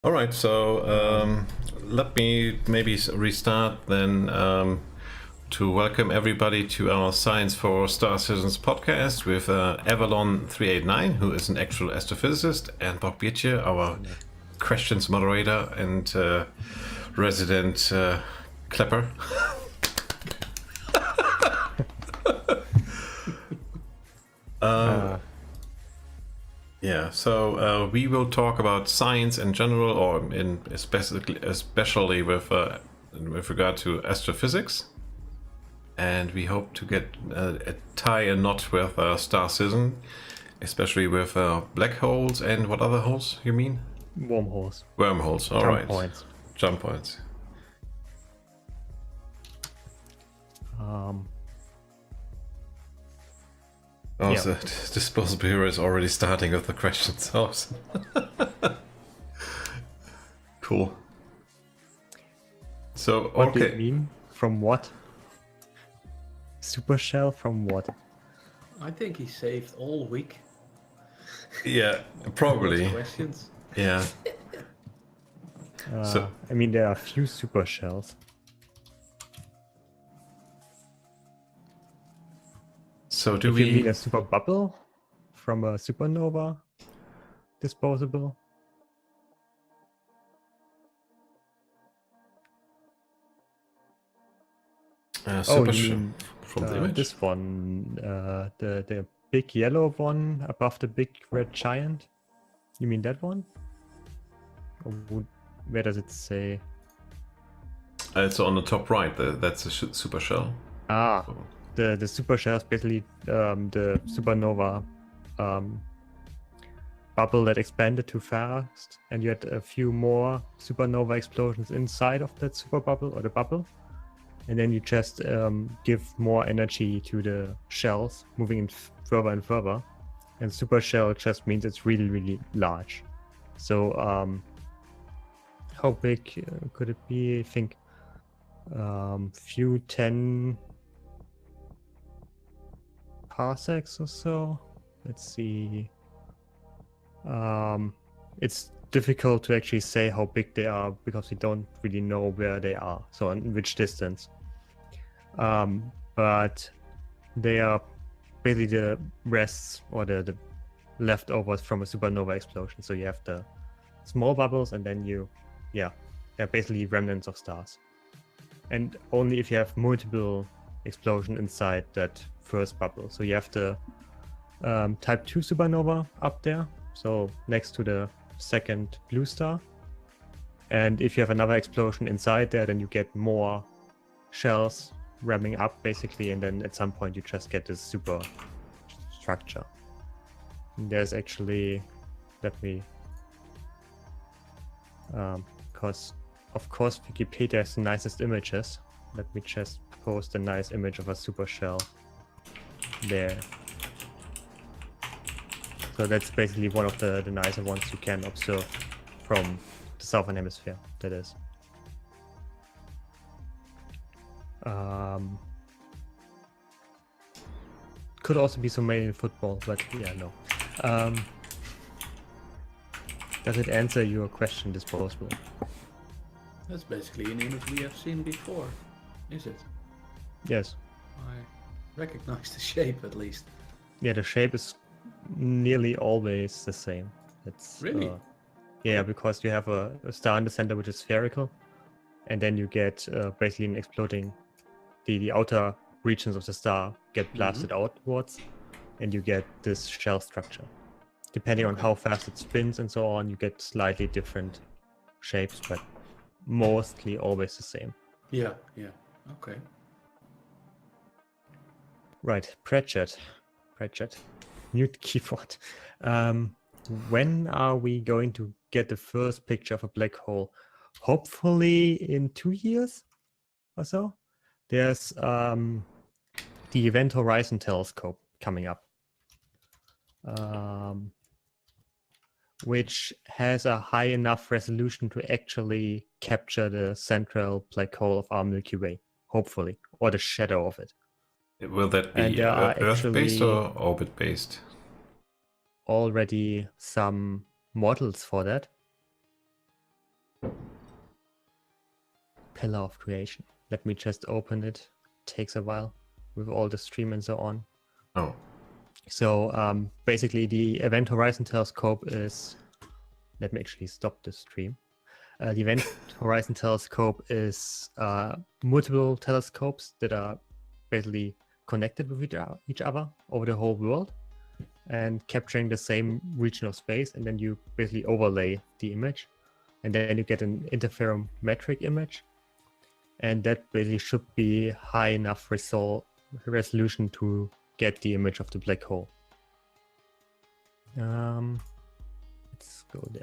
All right, so let me maybe restart then to welcome everybody to our Science for StarCitzens podcast with Avalon 389, who is an actual astrophysicist, and Bob Bietje, our questions moderator and resident klepper. Yeah, so we will talk about science in general, or especially with regard to astrophysics, and we hope to get tie a knot with StarCitzen, especially with black holes and what other holes you mean? Wormholes. Wormholes. All right. Jump points. Jump points. Oh, Yeah. the disposable hero is already starting with the questions. Awesome. Cool. So, What do okay. you mean? From what? Supershell from what? I think he saved all week. Yeah, probably. Those questions. Yeah. So- I mean, there are a few supershells. So do If you mean we? a super bubble from a supernova disposable? Super you mean from the image. this one, the big yellow one above the big red giant? You mean that one? Or where does it say? It's on the top right. That's a super shell. Ah, So- the supershell is basically the supernova bubble that expanded too fast, and you had a few more supernova explosions inside of that super bubble or the bubble, and then you just give more energy to the shells, moving in further and further. And supershell just means it's really, really large. So how big could it be? I think few 10 parsecs or so. Let's see. It's difficult to actually say how big they are because we don't really know where they are, so in which distance. But they are basically the rests or the leftovers from a supernova explosion. So you have the small bubbles, and then they're basically remnants of stars. And only if you have multiple explosions inside that first bubble. So you have the type 2 supernova up there, so next to the second blue star. And if you have another explosion inside there, then you get more shells ramming up basically, and then at some point you just get this super structure. And there's actually, let me, because of course Wikipedia has the nicest images. Let me just post a nice image of a super shell there. So that's basically one of the nicer ones you can observe from the southern hemisphere, that is. Could also be so made in football, but yeah, no. Does it answer your question, disposable? That's basically an image we have seen before, is it? Yes. I recognize the shape at least. Yeah, the shape is nearly always the same. It's Really? yeah, because you have a star in the center which is spherical, and then you get basically an exploding. The outer regions of the star get blasted outwards, and you get this shell structure. Depending on Okay. how fast it spins and so on, you get slightly different shapes, but mostly always the same. Yeah. Okay. Right, Pratchett, mute keyboard. When are we going to get the first picture of a black hole? Hopefully in 2 years or so. There's the Event Horizon Telescope coming up, which has a high enough resolution to actually capture the central black hole of our Milky Way, hopefully, or the shadow of it. Will that And be there are Earth-based actually or orbit-based? already some models for that. pillar of creation. Let me just open it. Takes a while with all the stream and so on. Oh, So basically the Event Horizon Telescope is, let me actually stop the stream. The Event Horizon Telescope is multiple telescopes that are basically connected with each other over the whole world and capturing the same region of space, and then you basically overlay the image, and then you get an interferometric image, and that basically should be high enough resolution to get the image of the black hole. Let's go there.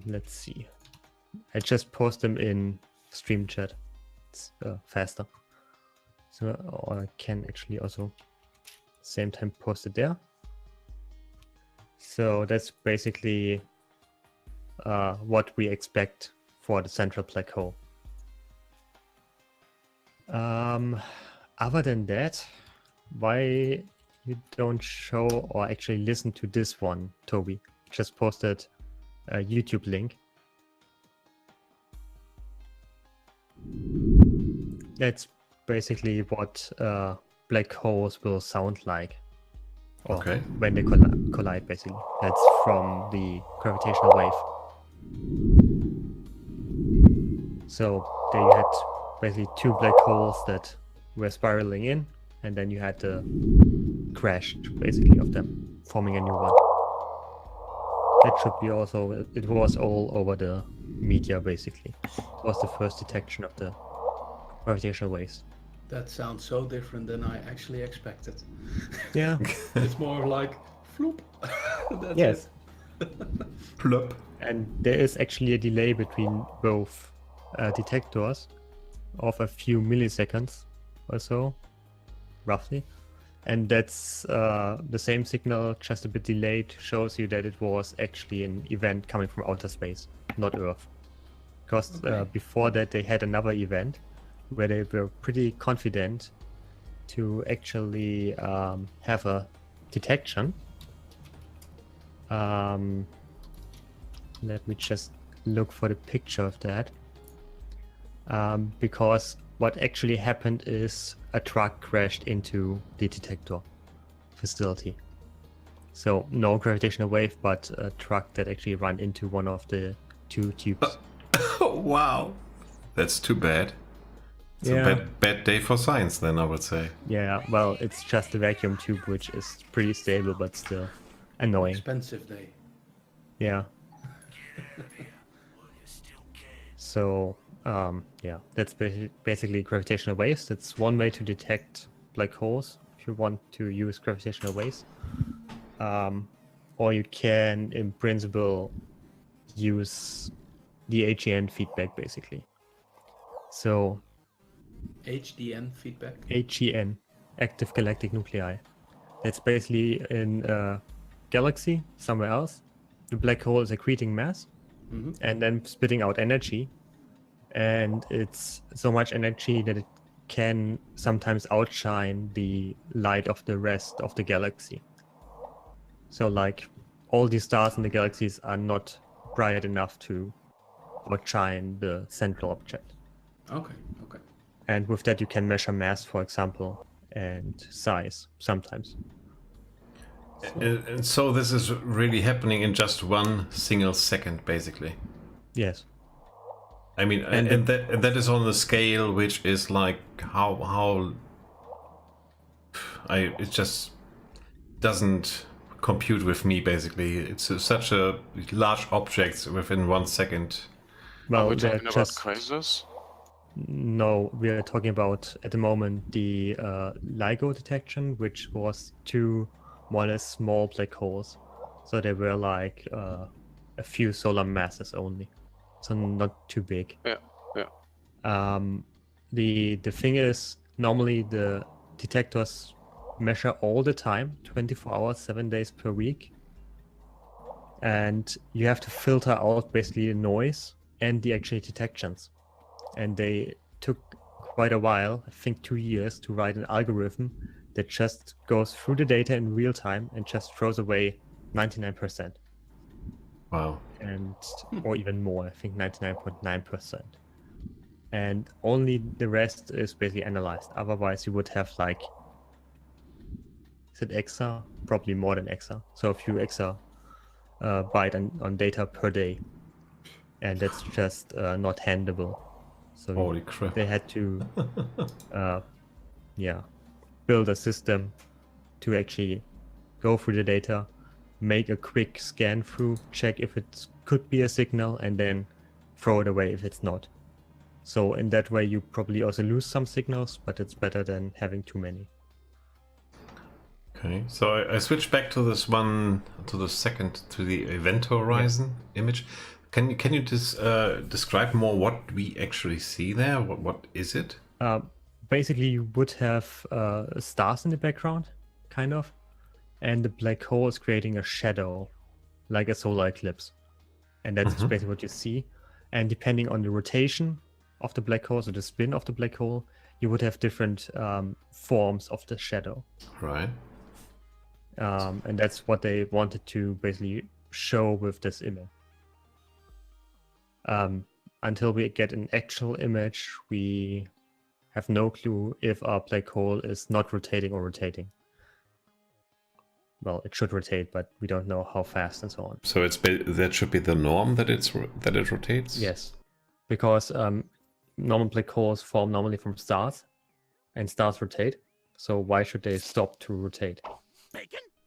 Let's see. I just post them in stream chat. It's faster. So, or I can actually also same time post it there. So that's basically what we expect for the central black hole. Other than that, why you don't show or actually listen to this one, Toby? Just posted a YouTube link. That's basically what black holes will sound like. Or okay. when they collide, basically. That's from the gravitational wave. So there you had basically two black holes that were spiraling in, and then you had the crash, basically, of them, forming a new one. That should be also, it was all over the media, basically. It was the first detection of the gravitational waves. That sounds so different than I actually expected. Yeah. It's more like floop. That's Yes. it. Plop. And there is actually a delay between both detectors of a few milliseconds or so, roughly. And that's the same signal, just a bit delayed, shows you that it was actually an event coming from outer space, not Earth. Because before that, they had another event where they were pretty confident to actually have a detection. Let me just look for the picture of that. Because what actually happened is a truck crashed into the detector facility. So no gravitational wave, but a truck that actually ran into one of the two tubes. Oh, wow. That's too bad. It's a bad day for science, then, I would say. Yeah, well, it's just a vacuum tube, which is pretty stable, but still annoying. Expensive day. Yeah. So, yeah, that's basically gravitational waves. That's one way to detect black holes if you want to use gravitational waves. Or you can, in principle, use the HEN feedback, basically. So, HDN feedback. HEN, active galactic nuclei. That's basically in a galaxy somewhere else. The black hole is accreting mass and then spitting out energy. And it's so much energy that it can sometimes outshine the light of the rest of the galaxy. So like all the stars in the galaxies are not bright enough to outshine the central object. Okay. And with that, you can measure mass, for example, and size sometimes. And so this is really happening in just 1 single second, basically. Yes. I mean, and that is on a scale which is like it just doesn't compute with me, basically. It's such a large object within 1 second. Well, Are we they're talking about quasars? No, we are talking about, at the moment, the LIGO detection, which was two more or less small black holes. So they were like a few solar masses only. So not too big. Yeah. The thing is, normally the detectors measure all the time, 24 hours, 7 days per week. And you have to filter out basically the noise and the actual detections. And they took quite a while, I think 2 years, to write an algorithm that just goes through the data in real time and just throws away 99%. Wow. and or even more. I think 99.9%. And only the rest is basically analyzed. Otherwise, you would have like, is it exa? Probably more than exa. So a few exa byte on data per day, and that's just not handleable. So Holy crap. they had to, build a system to actually go through the data, make a quick scan through, check if it could be a signal, and then throw it away if it's not. So in that way, you probably also lose some signals, but it's better than having too many. Okay, so I switch back to this one, to the event horizon image. Can you describe more what we actually see there? What is it? Basically, you would have stars in the background, kind of, and the black hole is creating a shadow, like a solar eclipse. And that's basically what you see. And depending on the rotation of the black hole, so the spin of the black hole, you would have different forms of the shadow. Right. And that's what they wanted to basically show with this image. Until we get an actual image, we have no clue if our black hole is not rotating or rotating. Well, it should rotate, but we don't know how fast and so on. So that should be the norm that it rotates? Yes, because normal black holes form normally from stars, and stars rotate. So why should they stop to rotate?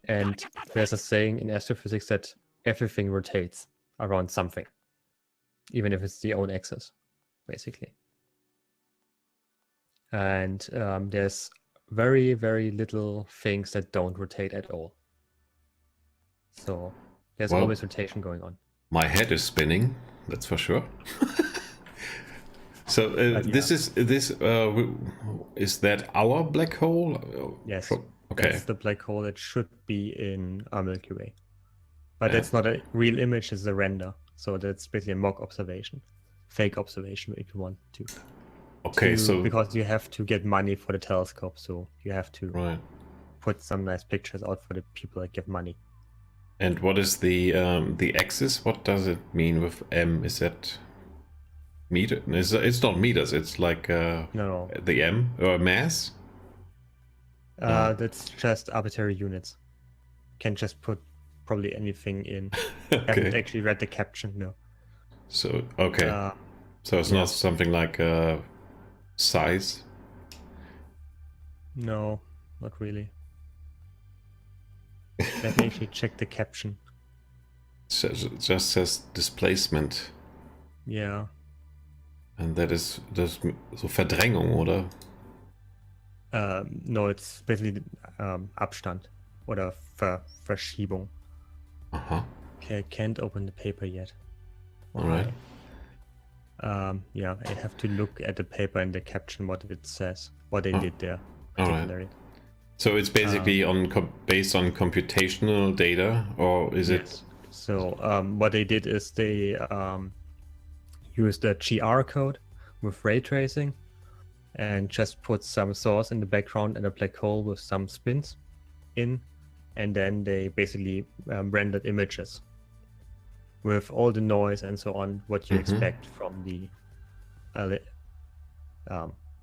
And there's a saying in astrophysics that everything rotates around something, even if it's the own axis, basically. And there's very, very little things that don't rotate at all. So there's always rotation going on. My head is spinning, that's for sure. So is that our black hole? Yes. Okay. That's the black hole that should be in our Milky Way. But that's not a real image, it's a render. So that's basically a mock observation, fake observation if you want to. Okay, because you have to get money for the telescope, so you have to put some nice pictures out for the people that give money. And what is the axis? What does it mean with M? Is that meter? It's not meters. It's like no. The M or mass. That's just arbitrary units. Can just put probably anything in. Okay. Haven't actually read the caption. No. So okay. So it's not something like size. No, not really. Let me actually check the caption. It just says displacement. Yeah. And that is so Verdrängung, oder? No, it's basically Abstand oder Verschiebung. Okay, I can't open the paper yet. Alright. Yeah, I have to look at the paper and the caption, what it says, what they did there. Alright. So it's basically based on computational data, or is it? So what they did is they used a GR code with ray tracing and just put some source in the background and a black hole with some spins in, and then they basically rendered images with all the noise and so on, what you expect from the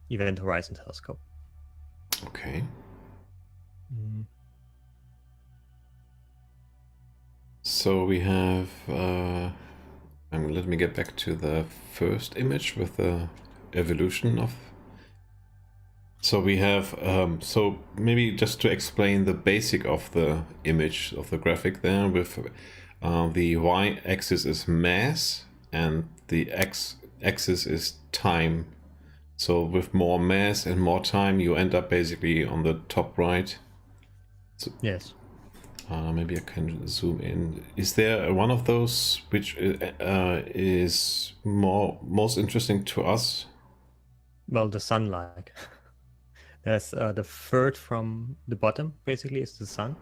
Event Horizon Telescope. Okay. So we have, let me get back to the first image with the evolution of. So we have, so maybe just to explain the basic of the image of the graphic there, with the y-axis is mass and the x-axis is time. So with more mass and more time, you end up basically on the top right. So, yes. Maybe I can zoom in. Is there one of those which is most interesting to us? Well, the sun-like. There's the third from the bottom, basically, is the sun.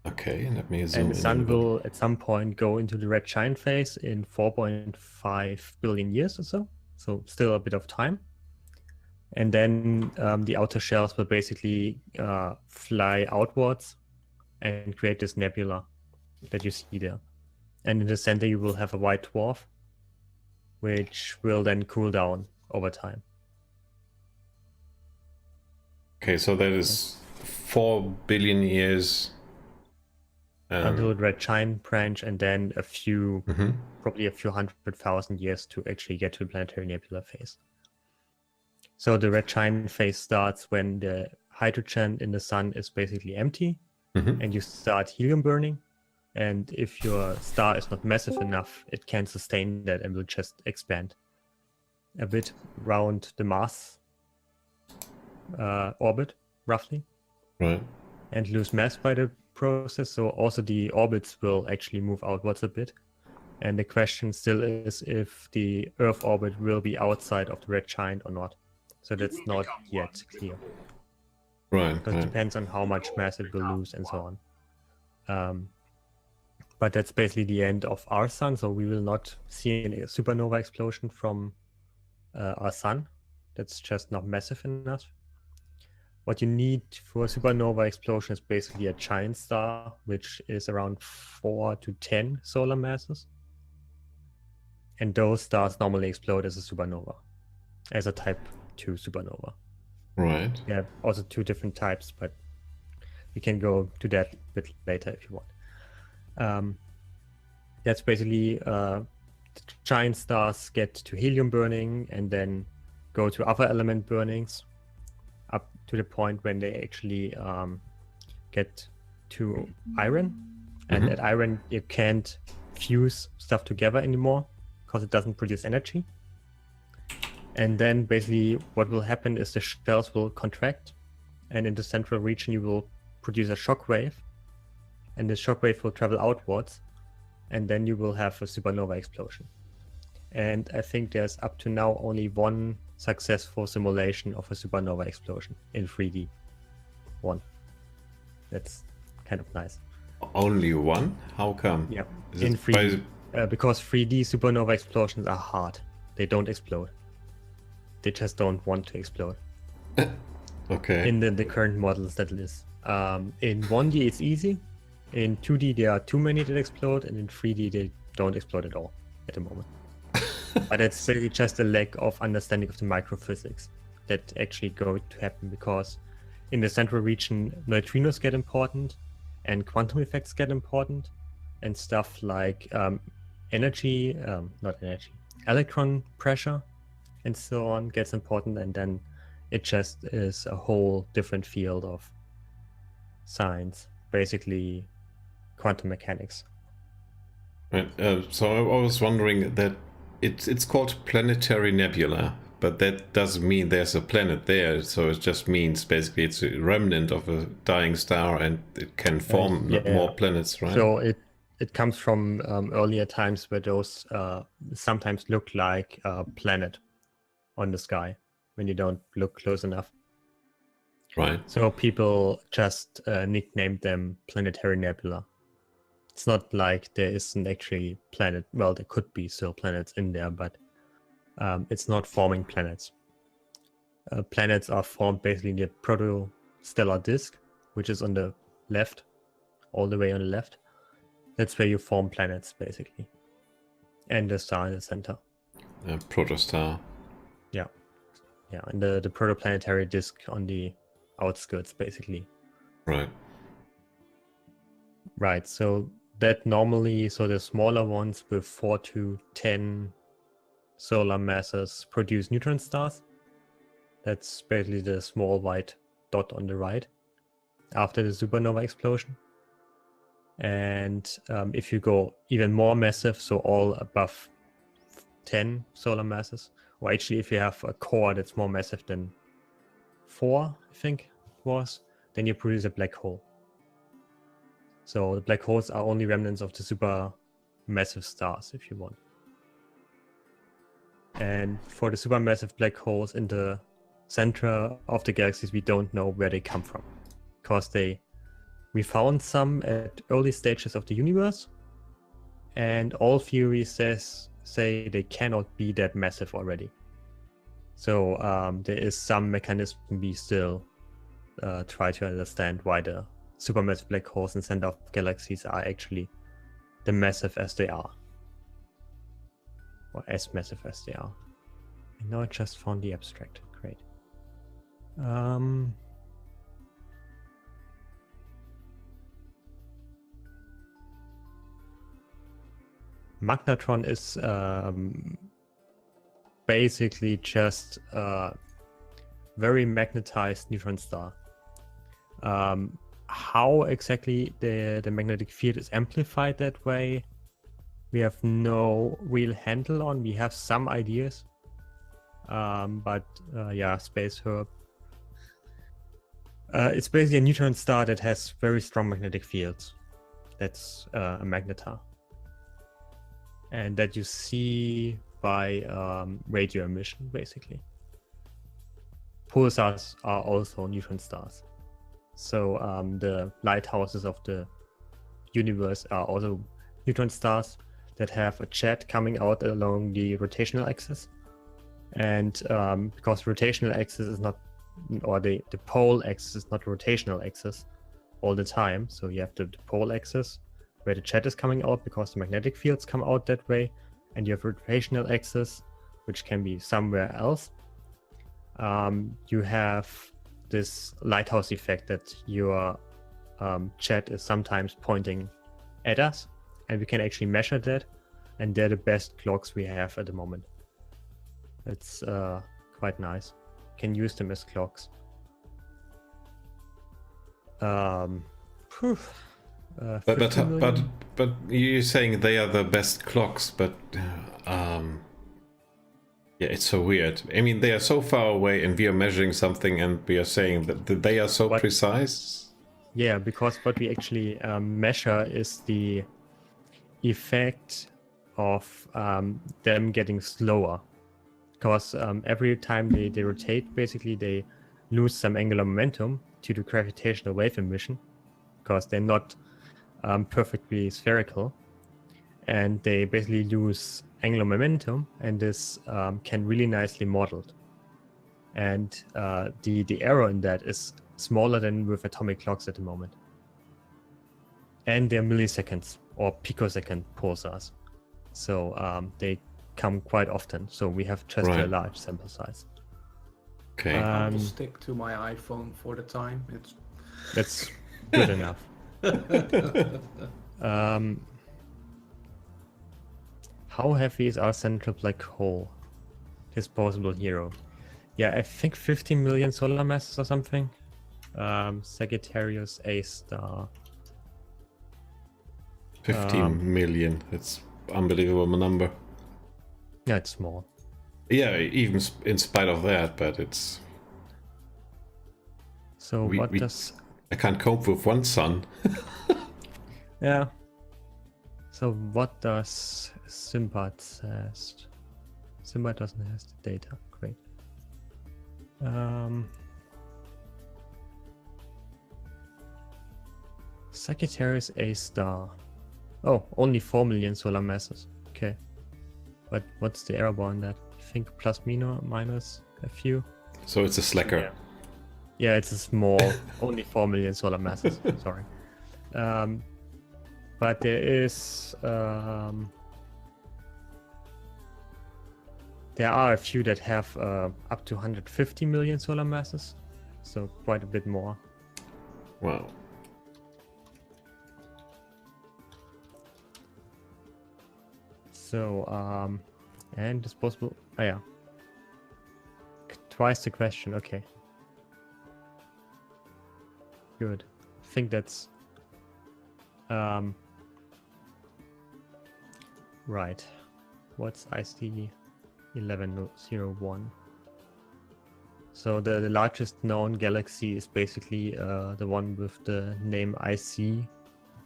Okay, let me zoom in. And the sun will at some point go into the red giant phase in 4.5 billion years or so. So still a bit of time. And then the outer shells will basically fly outwards and create this nebula that you see there. And in the center, you will have a white dwarf, which will then cool down over time. Okay, so that is 4 billion years until the red giant branch, and then probably a few 100,000 years to actually get to the planetary nebula phase. So the red giant phase starts when the hydrogen in the sun is basically empty, and you start helium burning. And if your star is not massive enough, it can sustain that and will just expand a bit around the Mars orbit, roughly. Right. And lose mass by the process. So also the orbits will actually move outwards a bit. And the question still is if the Earth orbit will be outside of the red giant or not. So that's not yet clear. Right. Because it depends on how much mass it will lose and so on. But that's basically the end of our sun. So we will not see a supernova explosion from our sun. That's just not massive enough. What you need for a supernova explosion is basically a giant star, which is around 4 to 10 solar masses. And those stars normally explode as a supernova, as a type 2 supernova. Right. Yeah, also 2 different types, but we can go to that a bit later if you want. That's basically giant stars get to helium burning and then go to other element burnings up to the point when they actually get to iron. And at iron, you can't fuse stuff together anymore because it doesn't produce energy. And then basically what will happen is the shells will contract, and in the central region you will produce a shock wave, and the shock wave will travel outwards, and then you will have a supernova explosion. And I think there's up to now only one successful simulation of a supernova explosion in 3D. One. That's kind of nice. Only one? How come? Yeah, Is in it 3D. Because 3D supernova explosions are hard. They don't explode. They just don't want to explode. Okay. In the current models, that is. In 1D, it's easy. In 2D, there are too many that explode, and in 3D, they don't explode at all at the moment. But it's really just a lack of understanding of the microphysics that actually go to happen, because in the central region, neutrinos get important, and quantum effects get important, and stuff like electron pressure and so on gets important, and then it just is a whole different field of science, basically quantum mechanics. Right. So I was wondering that it's called planetary nebula, but that doesn't mean there's a planet there. So it just means basically it's a remnant of a dying star, and it can form more planets, right? So it comes from earlier times where those sometimes look like a planet on the sky when you don't look close enough. Right. So people just nicknamed them planetary nebula. It's not like there isn't actually planet. Well, there could be still planets in there, but it's not forming planets. Planets are formed basically in the protostellar disk, which is on the left, all the way on the left. That's where you form planets, basically. And the star in the center. Protostar. Yeah. Yeah, and the protoplanetary disk on the outskirts, basically. Right. Right, so that normally, so the smaller ones with 4 to 10 solar masses produce neutron stars. That's basically the small white dot on the right after the supernova explosion. And if you go even more massive, so all above 10 solar masses, or actually if you have a core that's more massive than 4, I think it was, then you produce a black hole. So the black holes are only remnants of the super massive stars, if you want. And for the supermassive black holes in the center of the galaxies, we don't know where they come from, because we found some at early stages of the universe, and all theories say they cannot be that massive already. So there is some mechanism we still try to understand why the supermassive black holes in the center of galaxies are actually the massive as they are, or as massive as they are. And now I just found the abstract. Great. Magnetron is basically just a very magnetized neutron star. How exactly the magnetic field is amplified that way, we have no real handle on. We have some ideas, but yeah, Space Herb. It's basically a neutron star that has very strong magnetic fields. That's a magnetar. And that you see by radio emission, basically. Pulsars are also neutron stars. So the lighthouses of the universe are also neutron stars that have a jet coming out along the rotational axis. And because rotational axis is not, or the pole axis is not rotational axis all the time. So you have the pole axis where the jet is coming out because the magnetic fields come out that way. And you have rotational axis, which can be somewhere else. You have this lighthouse effect that your jet is sometimes pointing at us, and we can actually measure that, and they're the best clocks we have at the moment. It's quite nice. Can use them as clocks. But you're saying they are the best clocks, but yeah, it's so weird. I mean, they are so far away, and we are measuring something, and we are saying that they are so precise. Yeah, because what we actually measure is the effect of them getting slower. Because every time they rotate, basically they lose some angular momentum due to gravitational wave emission, because they're not perfectly spherical, and they basically lose angular momentum, and this can really nicely modeled. And the error in that is smaller than with atomic clocks at the moment. And they're milliseconds or picosecond pulsars. So they come quite often. So we have just a large sample size. Okay. I will stick to my iPhone for the time. That's good enough. How heavy is our central black hole? Disposable hero. Yeah, I think 50 million solar masses or something. Sagittarius A star. 15 million. It's unbelievable number. Yeah, it's small. Yeah, even in spite of that, but it's. So does? I can't cope with one sun. Yeah. So what does Simbat says? Simbat doesn't have the data. Great. Sagittarius A star. Oh, only 4 million solar masses. Okay. But what's the error bar on that? I think plus minus a few. So it's a slacker. Yeah, it's a small, only 4 million solar masses. Sorry. But there is there are a few that have up to 150 million solar masses, so quite a bit more. Wow. So and disposable. Oh yeah. Twice the question. Okay. Good. I think that's right. What's IC 1101? So the largest known galaxy is basically the one with the name IC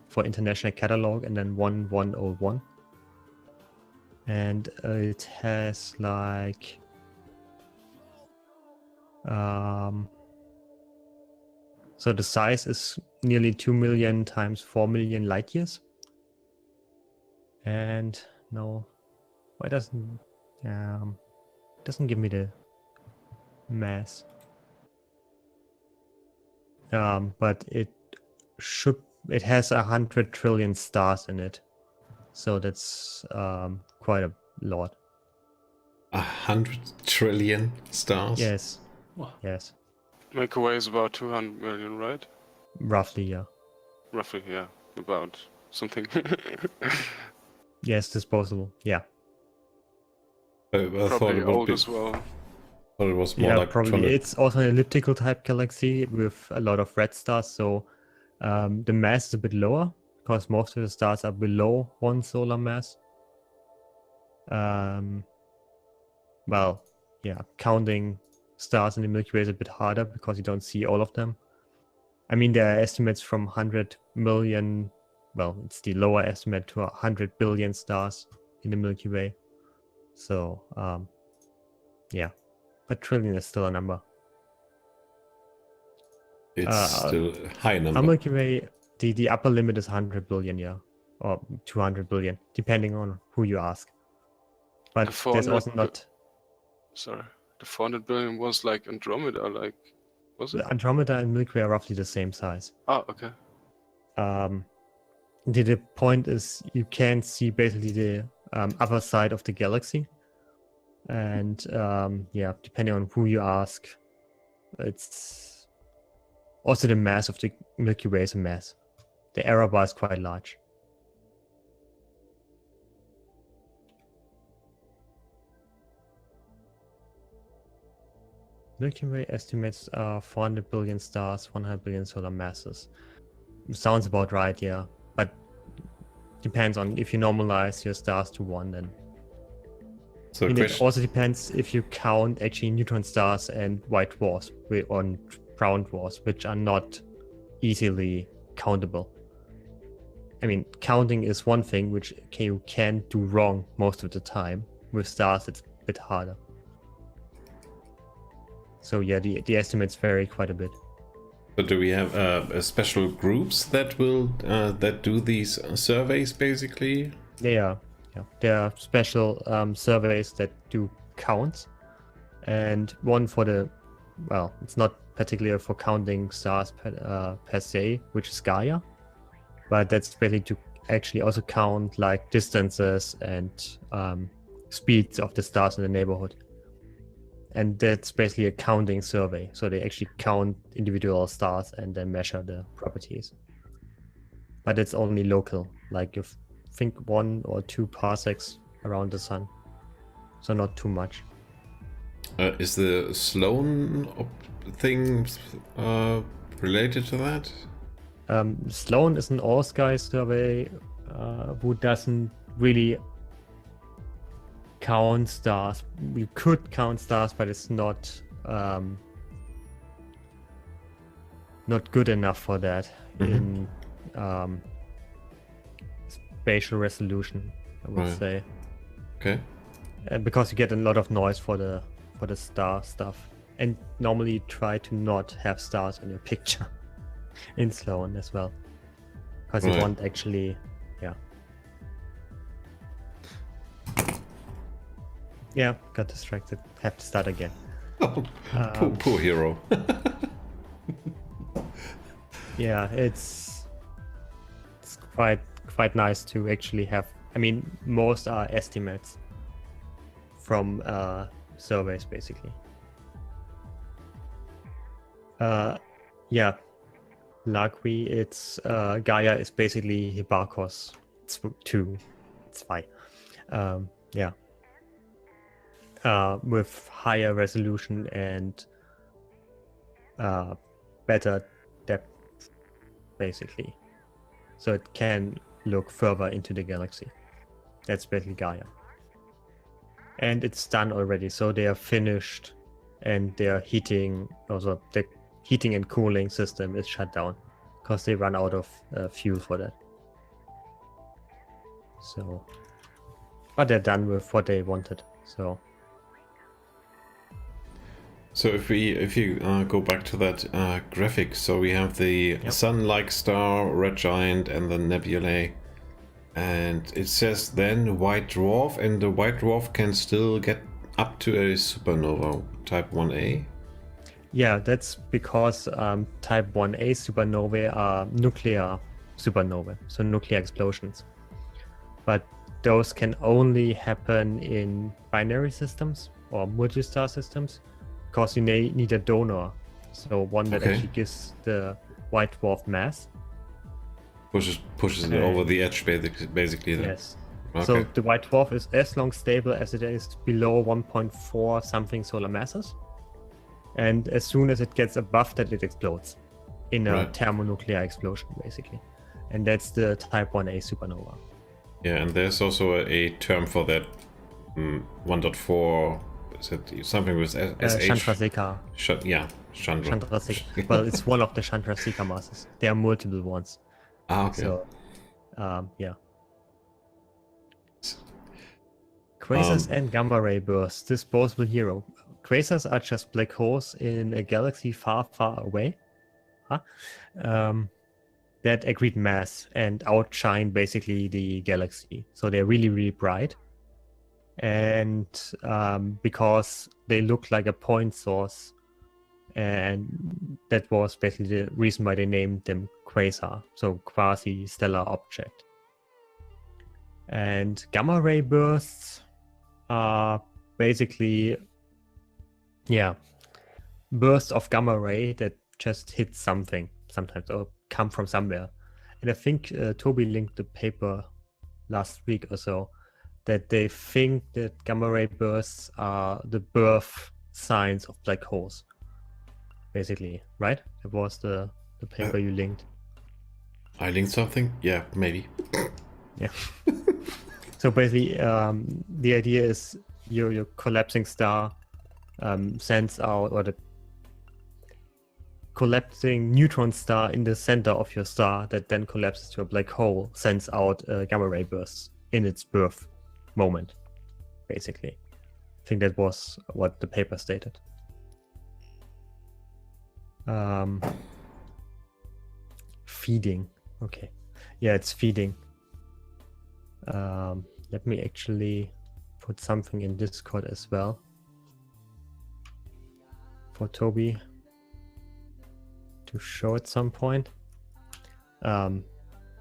for International Catalog, and then 1101. And it has like so the size is nearly 2 million times 4 million light years. And no, why doesn't give me the mass? But it has 100 trillion stars in it. So that's quite a lot. 100 trillion stars? Yes. Wow. Yes. Milky Way is about 200 million, right? Roughly, yeah. Roughly, yeah. About something. Yes, disposable. Yeah. I thought Probably it would old be, as well. thought it was more Yeah, like probably. 200. It's also an elliptical type galaxy with a lot of red stars, so the mass is a bit lower because most of the stars are below 1 solar mass. Well, yeah, counting stars in the Milky Way is a bit harder because you don't see all of them. I mean, there are estimates from 100 million, well, it's the lower estimate to 100 billion stars in the Milky Way. So, yeah, but trillion is still a number. It's still a high Our number. Milky Way, the upper limit is 100 billion, yeah, or 200 billion, depending on who you ask. But The there's 400 also not. Sorry. The 400 billion was like Andromeda, like, was it? Andromeda and Milky Way are roughly the same size. Oh, okay. The point is you can see basically the other side of the galaxy. And yeah, depending on who you ask, it's also the mass of the Milky Way is a mass. The error bar is quite large. Milky Way estimates 400 billion stars, 100 billion solar masses. Sounds about right, yeah. But depends on if you normalize your stars to 1, then. So I mean, it question, also depends if you count actually neutron stars and white dwarfs or brown dwarfs, which are not easily countable. I mean, counting is one thing which you can do wrong most of the time. With stars, it's a bit harder. So yeah, the estimates vary quite a bit. but do we have special groups that will that do these surveys basically? Yeah. There are special surveys that do counts, and one for the, well, it's not particularly for counting stars per se, which is Gaia, but that's basically to actually also count like distances and speeds of the stars in the neighborhood. And that's basically a counting survey. So they actually count individual stars and then measure the properties. But it's only local, like you think 1 or 2 parsecs around the sun. So not too much. Is the Sloan thing related to that? Sloan is an all-sky survey who doesn't really count stars. You could count stars, but it's not good enough for that in spatial resolution, I would Right. say. Okay. Because you get a lot of noise for the star stuff, and normally you try to not have stars in your picture in Sloan as well, because you Right. want actually, yeah, got distracted. Have to start again. Poor hero. Yeah, it's quite nice to actually have. I mean, most are estimates from surveys, basically. Yeah, Lagui, it's Gaia is basically Hipparcos. It's 2. It's 5. Yeah. With higher resolution and better depth, basically. So it can look further into the galaxy. That's basically Gaia. And it's done already, so they are finished, and their heating, also the heating and cooling system is shut down because they run out of fuel for that. So, but they're done with what they wanted. So if you go back to that graphic, so we have the sun-like star, red giant, and the nebulae, and it says then white dwarf, and the white dwarf can still get up to a supernova type 1a. yeah, that's because type 1a supernovae are nuclear supernovae, so nuclear explosions. but those can only happen in binary systems or multi-star systems, because you need a donor, so one that Okay. actually gives the white dwarf mass. Pushes it over the edge, basically. Then. Yes. Okay. So the white dwarf is as long stable as it is below 1.4 something solar masses, and as soon as it gets above that, it explodes in a Right. thermonuclear explosion, basically, and that's the Type 1a supernova. Yeah, and there's also a term for that. 1.4. Is it something with SH? Chandrasekhar. Yeah, Chandra. Chandrasekhar. Well, it's one of the Chandrasekhar masses. There are multiple ones. Okay. So, yeah. Quasars and gamma ray bursts, disposable hero. Quasars are just black holes in a galaxy far, far away. That accrete mass and outshine basically the galaxy. So they're really, really bright. And because they look like a point source, and that was basically the reason why they named them quasar, so quasi-stellar object. And gamma ray bursts are basically, bursts of gamma ray that just hit something sometimes or come from somewhere. And I think Toby linked the paper last week or so that they think that gamma ray bursts are the birth signs of black holes, basically, right? That was the paper you linked. I linked something? Yeah, maybe. Yeah. So basically, the idea is your collapsing star sends out, or the collapsing neutron star in the center of your star that then collapses to a black hole sends out gamma ray bursts in its birth moment, basically. I think that was what the paper stated. Feeding. Okay. Yeah, it's feeding. Let me actually put something in Discord as well for Toby to show at some point.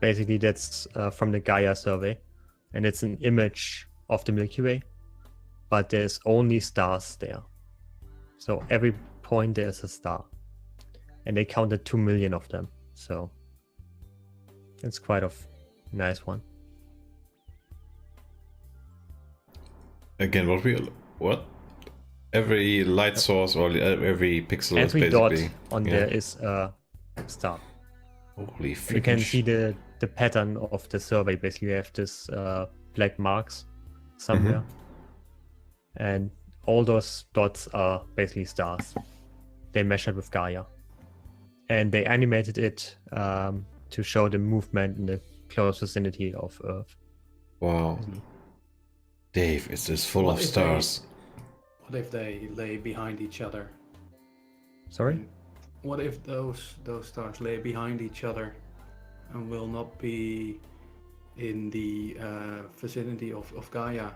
Basically, that's from the Gaia survey, and it's an image of the Milky Way, but there's only stars there. So every point there's a star, and they counted 2 million of them. So it's quite a nice one. Again, what? Every light source or every pixel Every is basically... dot on there is a star. Holy freaking You can see the pattern of the survey. Basically, you have this black marks somewhere, and all those dots are basically stars. They measured with Gaia, and they animated it to show the movement in the close vicinity of Earth. Wow. Dave, it's just full of stars. What if they lay behind each other? Sorry? What if those stars lay behind each other and will not be in the vicinity of Gaia?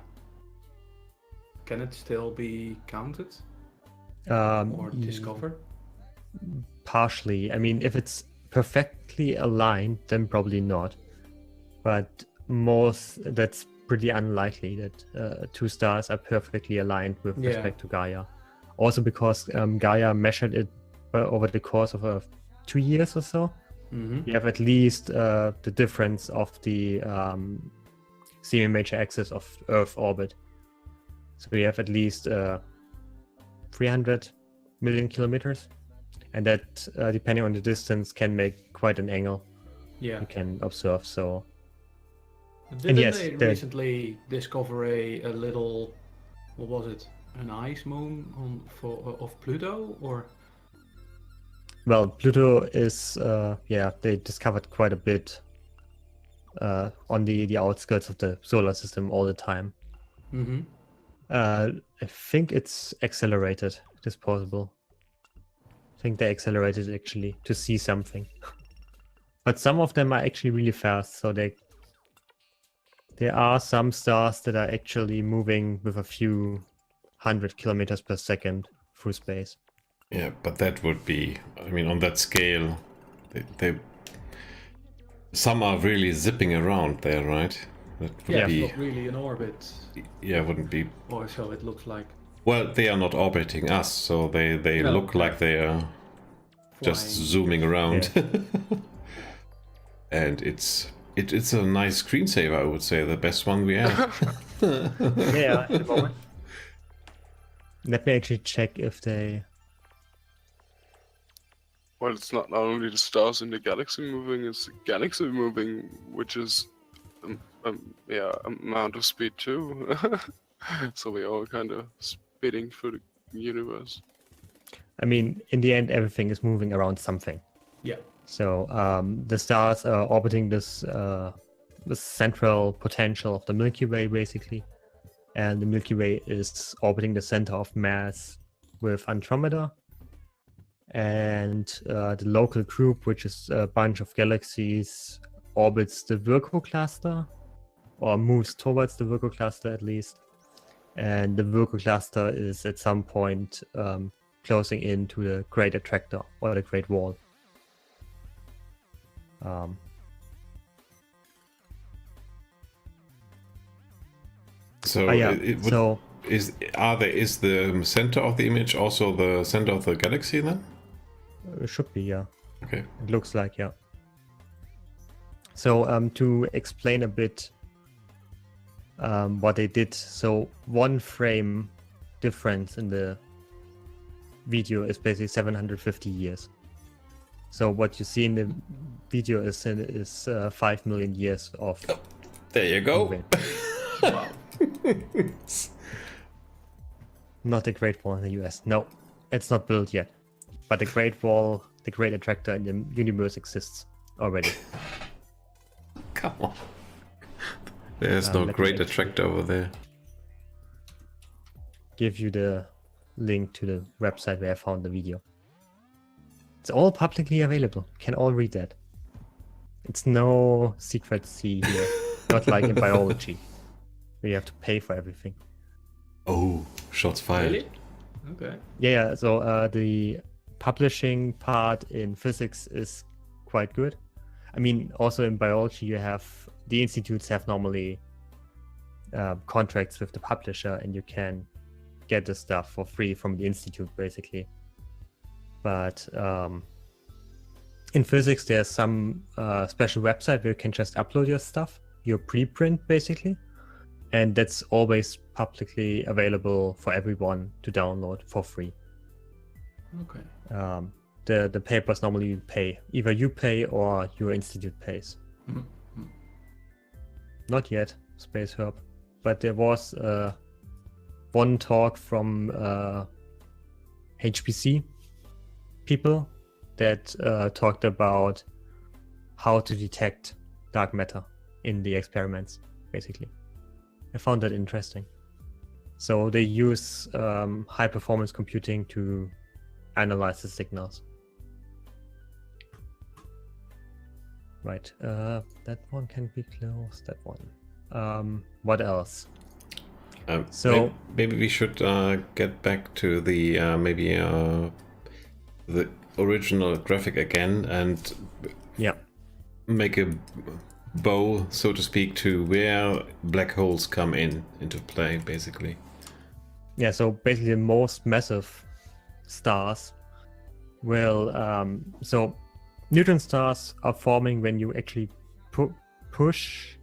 Can it still be counted or discovered? Partially. I mean, if it's perfectly aligned, then probably not. But that's pretty unlikely that two stars are perfectly aligned with respect to Gaia. Also because Gaia measured it over the course of 2 years or so. You have at least the difference of the semi-major axis of Earth orbit. So we have at least 300 million kilometers. And that, depending on the distance, can make quite an angle you can observe. So, Didn't they recently discover a little, what was it, an ice moon of Pluto, or? Well, Pluto is, they discovered quite a bit on the outskirts of the solar system all the time. I think it's accelerated, disposable. I think they accelerated actually to see something. But some of them are actually really fast, so there are some stars that are actually moving with a few 100 kilometers per second through space. Yeah, but that would be, I mean, on that scale, they some are really zipping around there, right? That would Yeah, be it's not really in orbit, wouldn't be. or so it looks like. Well, they are not orbiting us, so they No, look like they are just Flying. zooming around. And it's a nice screensaver, I would say, the best one we have. Yeah, at the moment. Let me actually check if they. Well, it's not only the stars in the galaxy moving; it's the galaxy moving, which is amount of speed too. So we're all kind of speeding through the universe. I mean, in the end, everything is moving around something. Yeah. So the stars are orbiting this central potential of the Milky Way, basically, and the Milky Way is orbiting the center of mass with Andromeda, and the local group, which is a bunch of galaxies, orbits the Virgo cluster, or moves towards the Virgo cluster at least, and the Virgo cluster is at some point closing into the Great Attractor or the Great Wall. So is the center of the image also the center of the galaxy then? It should be, yeah. Okay. It looks like, yeah. So to explain a bit what they did, so 1 frame difference in the video is basically 750 years. So what you see in the video is 5 million years of. There you go. moving. Wow. Not the Great Wall in the US. No, it's not built yet. But the Great Wall, the Great Attractor in the universe exists already. Come on. There's no great attractor over there. Give you the link to the website where I found the video. It's all publicly available. Can all read that. It's no secret C here. Not like in biology, where you have to pay for everything. Oh, shots fired. Really? Okay. Yeah, so the publishing part in physics is quite good. I mean, also in biology, you have the institutes have normally contracts with the publisher, and you can get the stuff for free from the institute, basically. But in physics, there's some special website where you can just upload your stuff, your preprint, basically, and that's always publicly available for everyone to download for free. Okay. The papers normally you pay. Either you pay or your institute pays. Mm-hmm. Not yet, Space Herb. But there was one talk from HPC people that talked about how to detect dark matter in the experiments, basically. I found that interesting. So they use high performance computing to analyze the signals. Right, that one can be closed, that one. What else? So maybe we should get back to the the original graphic again and make a bow, so to speak, to where black holes come into play, basically. Yeah, so basically the most massive stars will so neutron stars are forming when you actually push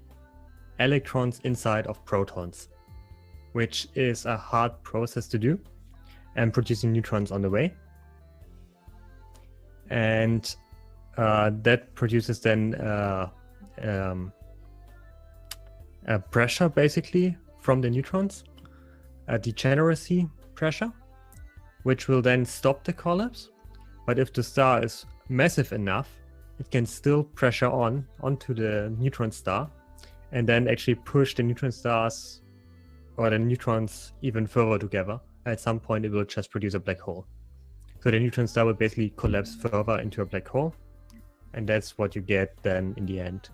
electrons inside of protons, which is a hard process to do, and producing neutrons on the way. And that produces then a pressure, basically, from the neutrons, a degeneracy pressure, which will then stop the collapse. But if the star is massive enough, it can still pressure onto the neutron star, and then actually push the neutron stars or the neutrons even further together. At some point, it will just produce a black hole. So the neutron star will basically collapse further into a black hole, and that's what you get then in the end.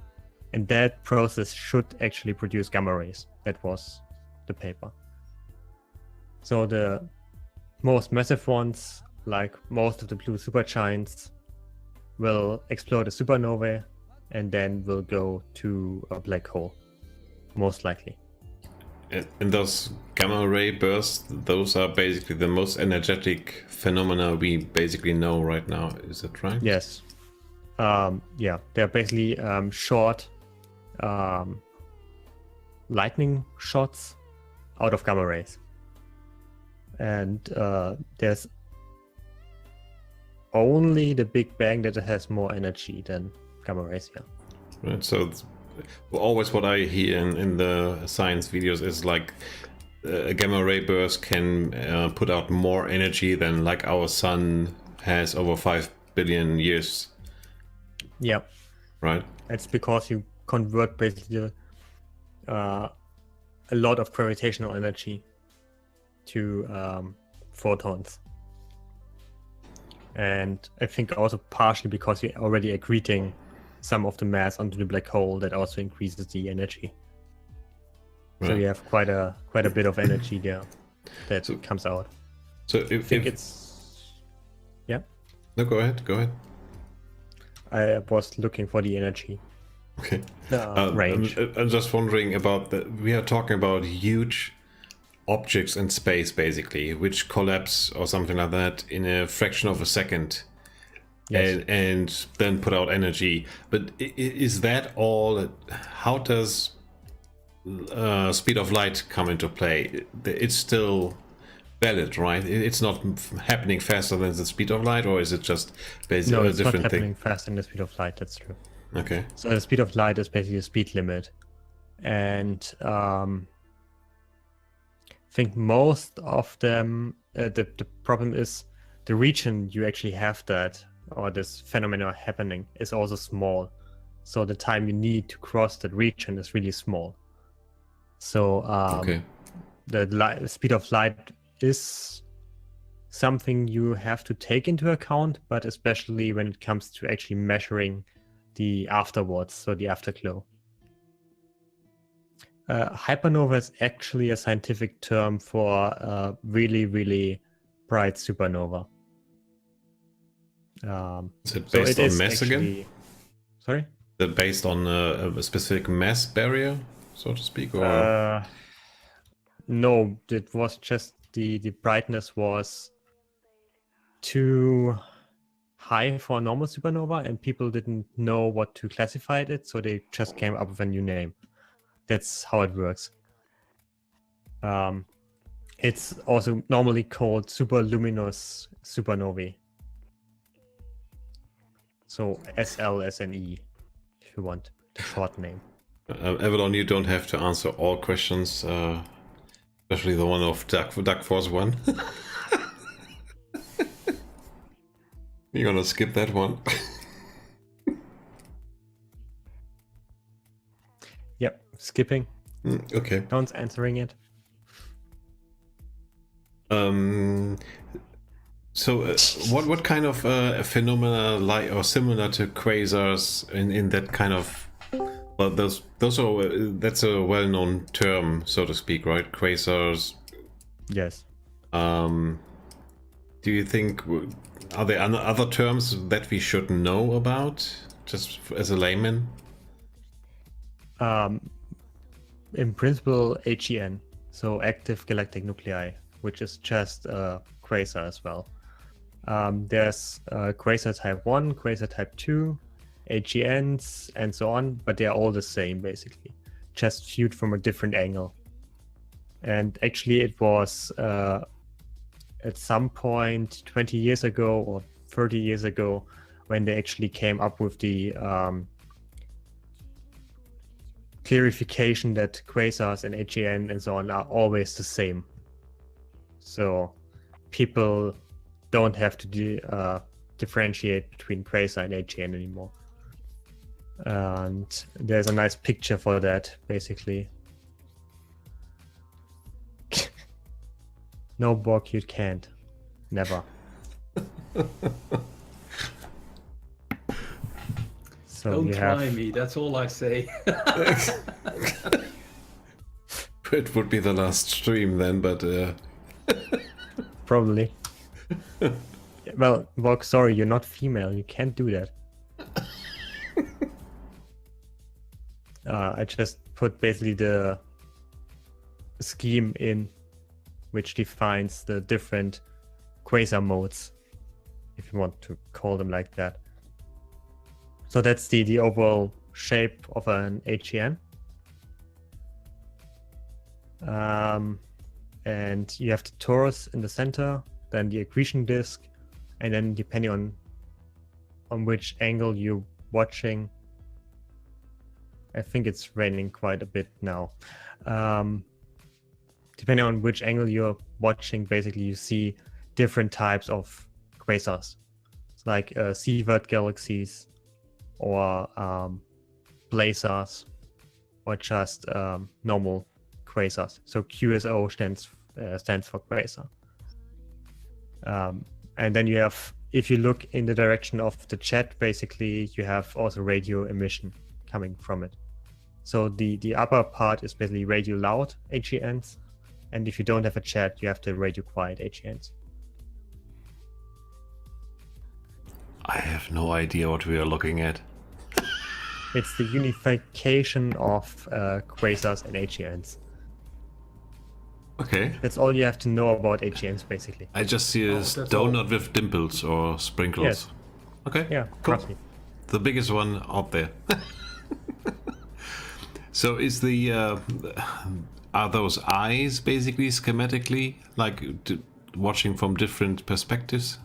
And that process should actually produce gamma rays. That was the paper. So the most massive ones, like most of the blue supergiants, will explode as supernovae and then will go to a black hole. most likely. And those gamma ray bursts, those are basically the most energetic phenomena we basically know right now. Is that right? Yes. Yeah, they're basically short lightning shots out of gamma rays. And there's only the Big Bang that has more energy than gamma rays, yeah. Right, so always what I hear in the science videos is like a gamma ray burst can put out more energy than like our sun has over 5 billion years. Yeah. Right. It's because you convert basically a lot of gravitational energy to photons. And I think also partially because you're already accreting some of the mass onto the black hole, that also increases the energy. Right. So you have quite a bit of energy there that comes out. So I think it's... Yeah? No, go ahead. I was looking for the energy. Okay. Range. I'm just wondering about we are talking about huge objects in space, basically, which collapse or something like that in a fraction of a second. Yes. And then put out energy. But is that all? How does speed of light come into play? It's still valid, right? It's not happening faster than the speed of light, or is it just basically No, a it's not different happening thing? faster than the speed of light, that's true. Okay. So the speed of light is basically the speed limit. And I think most of them, the problem is the region you actually have that, or this phenomenon happening, is also small. So the time you need to cross that region is really small. So Okay. the speed of light is something you have to take into account, but especially when it comes to actually measuring the afterwards, so the afterglow. Hypernova is actually a scientific term for a really, really bright supernova. Is it based on mass again? Sorry? Is it based on a specific mass barrier, so to speak? Or No, it was just the brightness was too high for a normal supernova, and people didn't know what to classify it, so they just came up with a new name. That's how it works. It's also normally called superluminous supernovae. So SLSNE, if you want the short name. Avalon, you don't have to answer all questions, especially the one of Duck Force 1. You're gonna skip that one. Yep, skipping. Okay. Don't answering it. So, what kind of phenomena like or similar to quasars in that kind of? Well, those are that's a well-known term, so to speak, right? Quasars. Yes. Do you think are there other terms that we should know about, just as a layman? In principle, AGN, so active galactic nuclei, which is just a quasar as well. There's quasar type 1, quasar type 2, AGNs, and so on, but they're all the same basically, just viewed from a different angle. And actually, it was at some point 20 years ago or 30 years ago when they actually came up with the clarification that quasars and AGN and so on are always the same. So people don't have to differentiate between quasar and AGN anymore. And there's a nice picture for that, basically. No, Borg, you can't. Never. So Don't you try have... me, that's all I say. It would be the last stream then, but Probably. Well, Borg, sorry, you're not female. You can't do that. I just put basically the scheme in which defines the different quasar modes, if you want to call them like that. So that's the overall shape of an HEN. And you have the torus in the center, then the accretion disk, and then depending on which angle you're watching, I think it's raining quite a bit now. Depending on which angle you're watching, basically you see different types of quasars. It's like Sievert galaxies, or blazars, or just normal quasars. So QSO stands for quasar. And then you have, if you look in the direction of the jet, basically you have also radio emission coming from it. So the upper part is basically radio loud HENs, and if you don't have a jet, you have the radio quiet HENs. I have no idea what we are looking at. It's the unification of quasars and HENs. Okay. That's all you have to know about HENs, basically. I just see a that's donut with dimples or sprinkles. Yes. Okay. Yeah, cool. roughly. The biggest one out there. So is the are those eyes basically schematically like watching from different perspectives?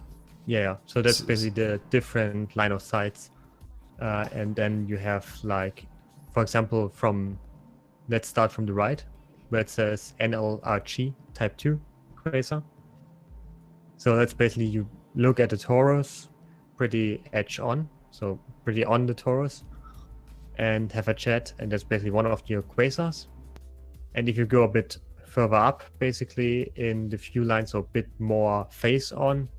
Yeah. So that's basically the different line of sights. And then you have, like, for example, let's start from the right, where it says NLRG type 2 quasar. So that's basically, you look at the torus pretty edge on, so pretty on the torus, and have a jet, and that's basically one of your quasars. And if you go a bit further up, basically in the view line, so a bit more face on,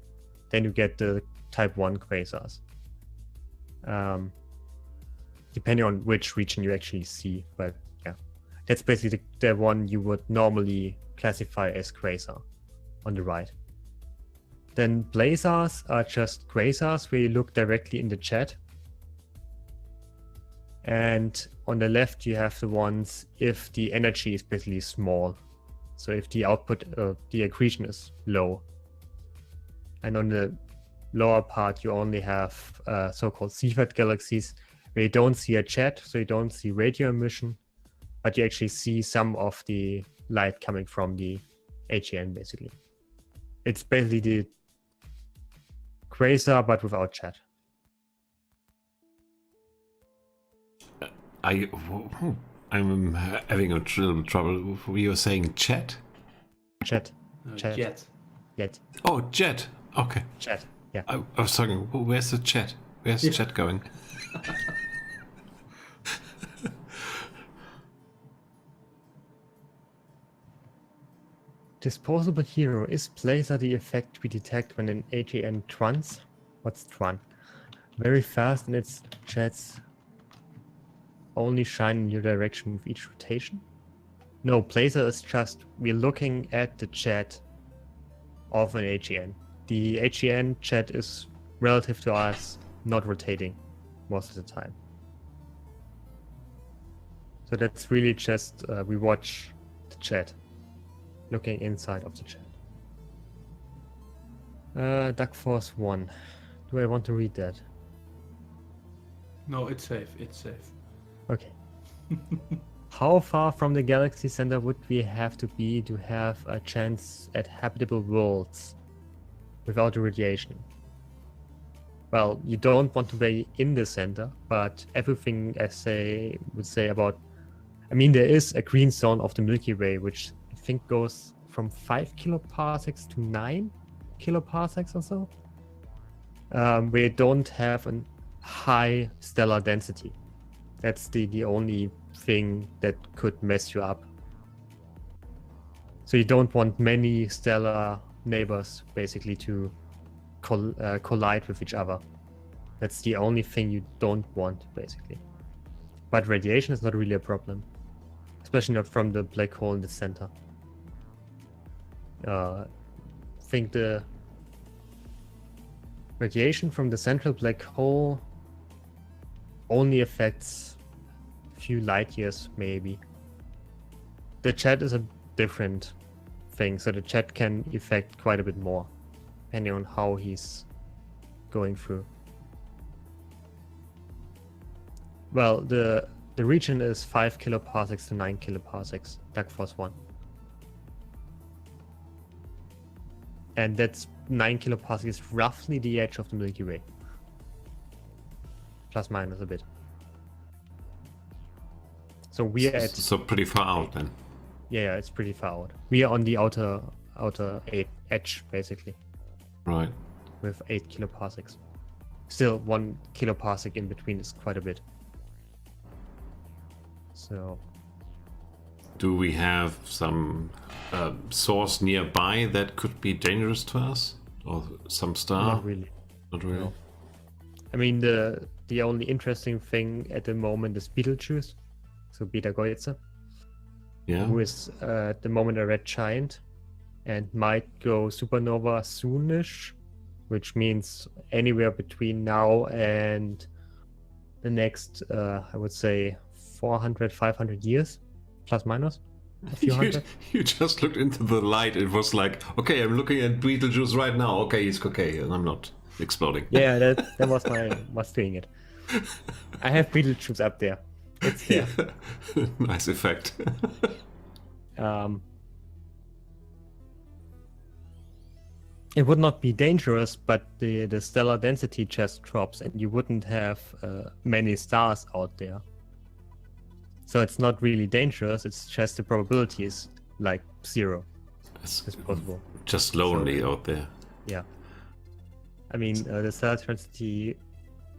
then you get the type 1 quasars. Depending on which region you actually see, but yeah, that's basically the one you would normally classify as quasar on the right. Then blazars are just quasars where you look directly in the jet. And on the left, you have the ones if the energy is basically small. So if the output, the accretion is low. And on the lower part, you only have so-called Sievert galaxies where you don't see a jet, so you don't see radio emission, but you actually see some of the light coming from the HEN, basically. It's basically the quasar, but without jet. I'm having a little trouble. You were saying chat? Jet. Jet. Jet. Oh, jet. Okay. Jet. Yeah. I was talking, where's the chat? Where's the chat going? Disposable hero. Is blazar the effect we detect when an HEN truns? What's trun? Very fast, and its jets only shine in your direction with each rotation? No, blazar is just, we're looking at the jet of an HEN. The HEN jet is relative to us not rotating most of the time. So that's really just, we watch the jet, looking inside of the jet. Duck Force 1. Do I want to read that? No, it's safe. It's safe. Okay. How far from the galaxy center would we have to be to have a chance at habitable worlds without the radiation? Well, you don't want to be in the center, but everything I would say about, I mean, there is a green zone of the Milky Way, which I think goes from 5 kiloparsecs to 9 kiloparsecs or so, where you don't have a high stellar density. That's the only thing that could mess you up. So you don't want many stellar neighbors basically to collide with each other. That's the only thing you don't want, basically. But radiation is not really a problem, especially not from the black hole in the center. I think the radiation from the central black hole only affects few light years maybe. The jet is a different thing, so the jet can affect quite a bit more, depending on how he's going through. Well, the region is 5 kiloparsecs to 9 kiloparsecs, dark force 1. And that's 9 kiloparsecs is roughly the edge of the Milky Way. Plus minus a bit. So we are at... So pretty far out then. Yeah, it's pretty far out. We are on the outer edge, basically. Right. With 8 kiloparsecs. Still, 1 kiloparsec in between is quite a bit. So... Do we have some source nearby that could be dangerous to us? Or some star? Not really. Not really? No. I mean, the only interesting thing at the moment is Betelgeuse. So Beta Goetze. Yeah. Who is at the moment a red giant and might go supernova soonish, which means anywhere between now and the next, I would say, 400, 500 years, plus minus a few hundred. You just looked into the light. It was like, okay, I'm looking at Betelgeuse right now. Okay, he's okay, and I'm not exploding. Yeah, that was was doing it. I have Betelgeuse up there. It's there. Yeah. Nice effect. It would not be dangerous, but the stellar density just drops, and you wouldn't have many stars out there. So it's not really dangerous. It's just the probability is like 0. It's possible. Just lonely out there. Yeah. I mean, the stellar density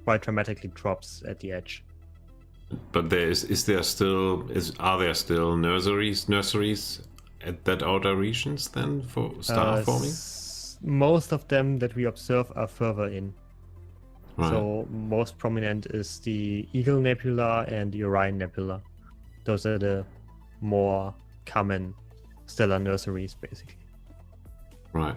quite dramatically drops at the edge. But are there still nurseries at that outer regions then for star forming? Most of them that we observe are further in. Right. So most prominent is the Eagle Nebula and the Orion Nebula. Those are the more common stellar nurseries, basically. Right.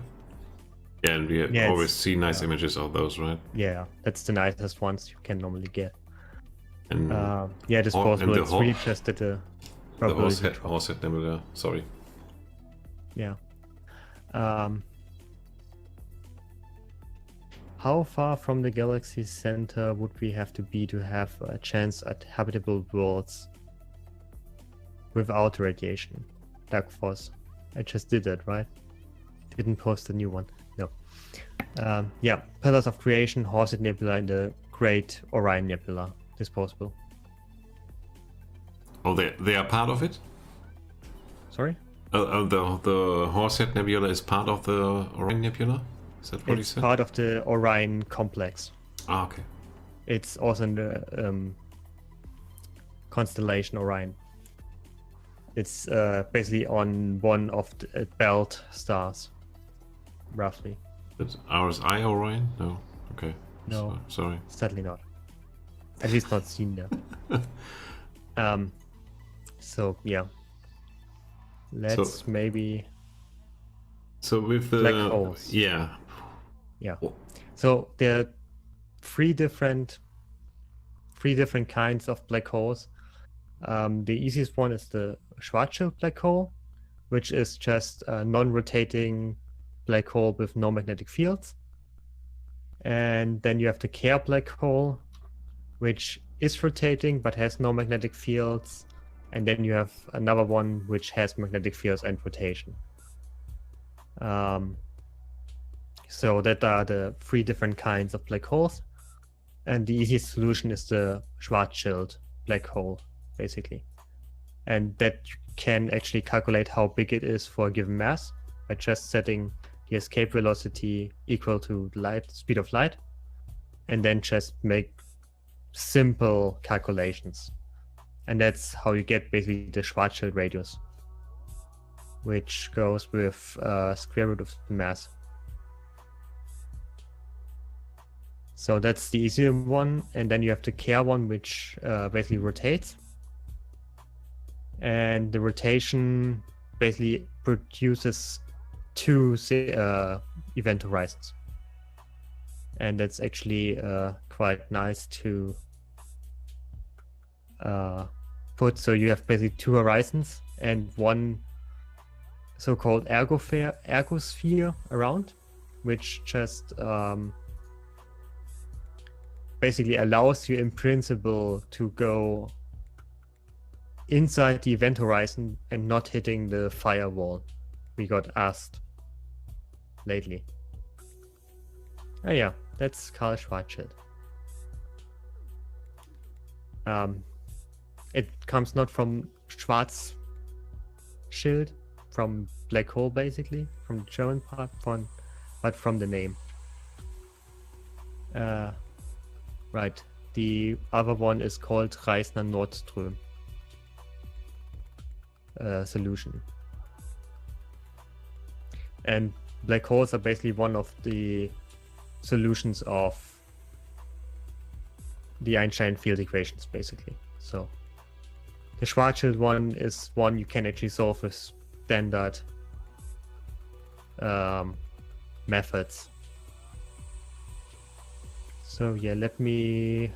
Yeah, and we always see nice images of those, right? Yeah, that's the nicest ones you can normally get. And this possible. It's really just that the probability drop. Horsehead Nebula. Sorry. Yeah. How far from the galaxy center would we have to be to have a chance at habitable worlds without radiation? Dark force. I just did that, right? Didn't post a new one. No. Yeah, Pillars of Creation, Horsehead Nebula, and the Great Orion Nebula. Disposable. Oh, they are part of it? Sorry? The Horsehead Nebula is part of the Orion Nebula? Is that what you It's said? part of the Orion complex. Ah, okay. It's also in the constellation Orion. It's basically on one of the belt stars, roughly. It's RSI Orion? No. Okay. No. Sorry. Sadly not. At least not seen there. So yeah. Let's maybe. So with the black holes. Yeah. So there are three different kinds of black holes. The easiest one is the Schwarzschild black hole, which is just a non-rotating black hole with no magnetic fields. And then you have the Kerr black hole, which is rotating but has no magnetic fields. And then you have another one which has magnetic fields and rotation. So that are the three different kinds of black holes. And the easiest solution is the Schwarzschild black hole, basically. And that you can actually calculate how big it is for a given mass by just setting the escape velocity equal to light speed of light, and then just make simple calculations. And that's how you get basically the Schwarzschild radius, which goes with square root of the mass. So that's the easier one, and then you have the Kerr one, which basically rotates. And the rotation basically produces two event horizons. And that's actually quite nice to put, so you have basically two horizons and one so-called ergosphere around, which just basically allows you in principle to go inside the event horizon and not hitting the firewall we got asked lately. Oh yeah, that's Karl Schwarzschild. It comes not from Schwarzschild, from black hole basically, from the German part, but from the name. Right, the other one is called Reisner-Nordström solution. And black holes are basically one of the solutions of the Einstein field equations, basically. So the Schwarzschild one is one you can actually solve with standard methods. So yeah, let me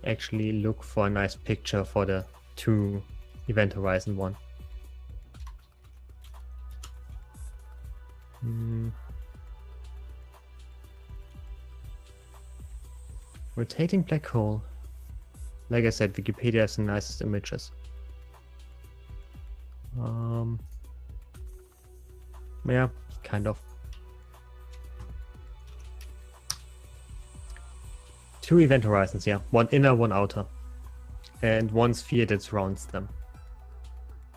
actually look for a nice picture for the two event horizon one. Rotating black hole. Like I said, Wikipedia has the nicest images. Yeah, kind of. Two event horizons, yeah. One inner, one outer. And one sphere that surrounds them.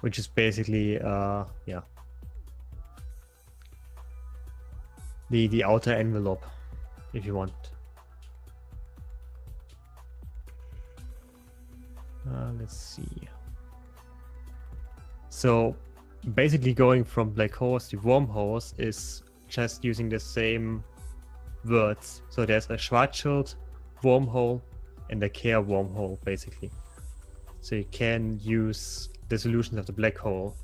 Which is basically, yeah. The outer envelope, if you want. Let's see. So basically going from black holes to wormholes is just using the same words. So there's a Schwarzschild wormhole and a Kerr wormhole basically. So you can use the solutions of the black hole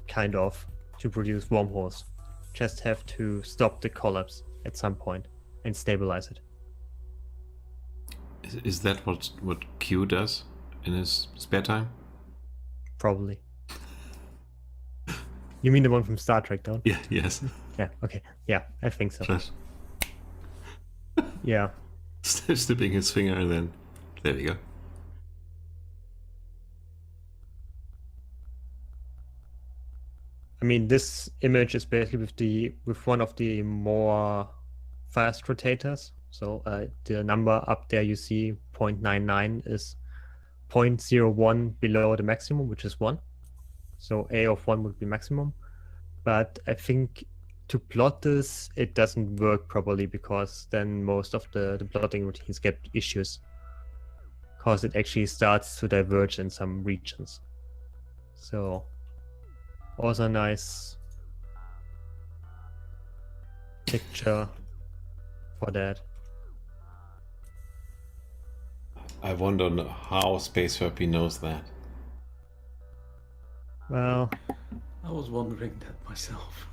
kind of to produce wormholes. Just have to stop the collapse at some point and stabilize it. Is that what Q does in his spare time? Probably. You mean the one from Star Trek, don't you? Yeah, yes. Yeah, okay. Yeah, I think so. Just Yeah. snipping his finger and then there we go. I mean, this image is basically with one of the more fast rotators. So the number up there you see 0.99 is 0.01 below the maximum, which is 1. So A of 1 would be maximum. But I think to plot this, it doesn't work properly because then most of the plotting routines get issues. Because it actually starts to diverge in some regions. So also a nice picture for that. I wonder how Space Herpy knows that. Well, I was wondering that myself.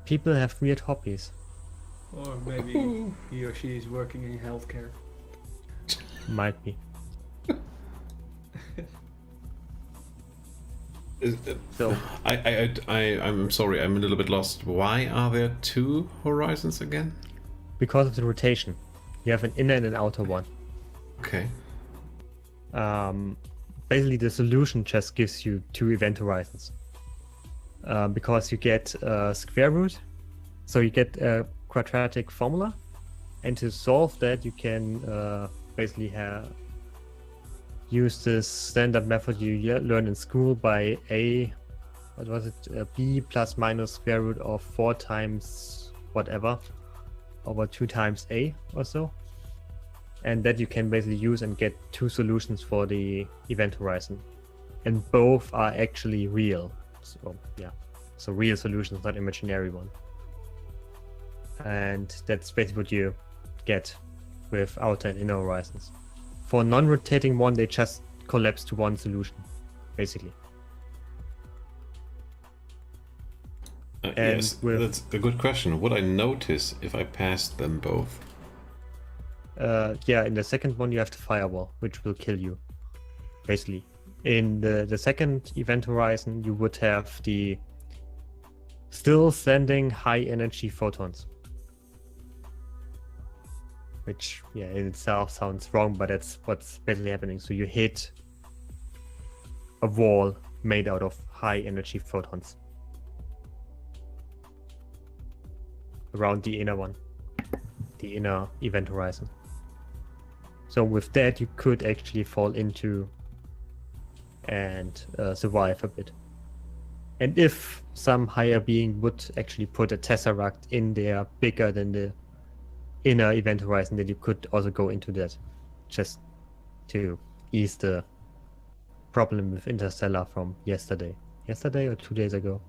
people have weird hobbies. Or maybe he or she is working in healthcare. Might be. So I'm sorry, I'm a little bit lost. Why are there two horizons again? because of the rotation, you have an inner and an outer one. Okay. Basically, the solution just gives you two event horizons. Because you get a square root, so you get a quadratic formula, and to solve that, you can basically use this standard method you learn in school by b plus minus square root of 4 times whatever over 2 times a or so. And that you can basically use and get two solutions for the event horizon. And both are actually real. So yeah, so real solutions, not imaginary one. And that's basically what you get with outer and inner horizons. For non-rotating one, they just collapse to one solution, basically. Yes, that's a good question. Would I notice if I passed them both? in the second one you have the firewall, which will kill you, basically. In the second event horizon, you would have the still sending high energy photons, which in itself sounds wrong, but that's what's basically happening. So you hit a wall made out of high energy photons around the inner one, the inner event horizon. So with that, you could actually fall into and survive a bit. And if some higher being would actually put a tesseract in there bigger than the inner event horizon, then you could also go into that, just to ease the problem with Interstellar from yesterday or 2 days ago.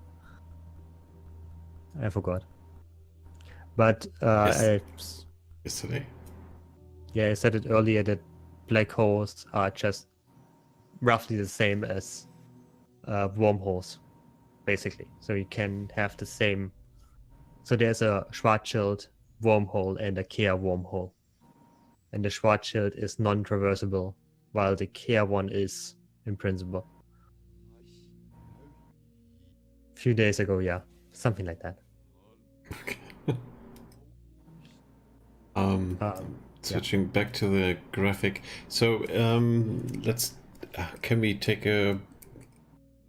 I forgot. But Yesterday. I said it earlier that black holes are just roughly the same as wormholes, basically. So you can have the same. So there's a Schwarzschild wormhole and a Kea wormhole, and the Schwarzschild is non-traversable, while the Kea one is in principle. A few days ago, something like that. Okay. Switching back to the graphic. So let's. Can we take a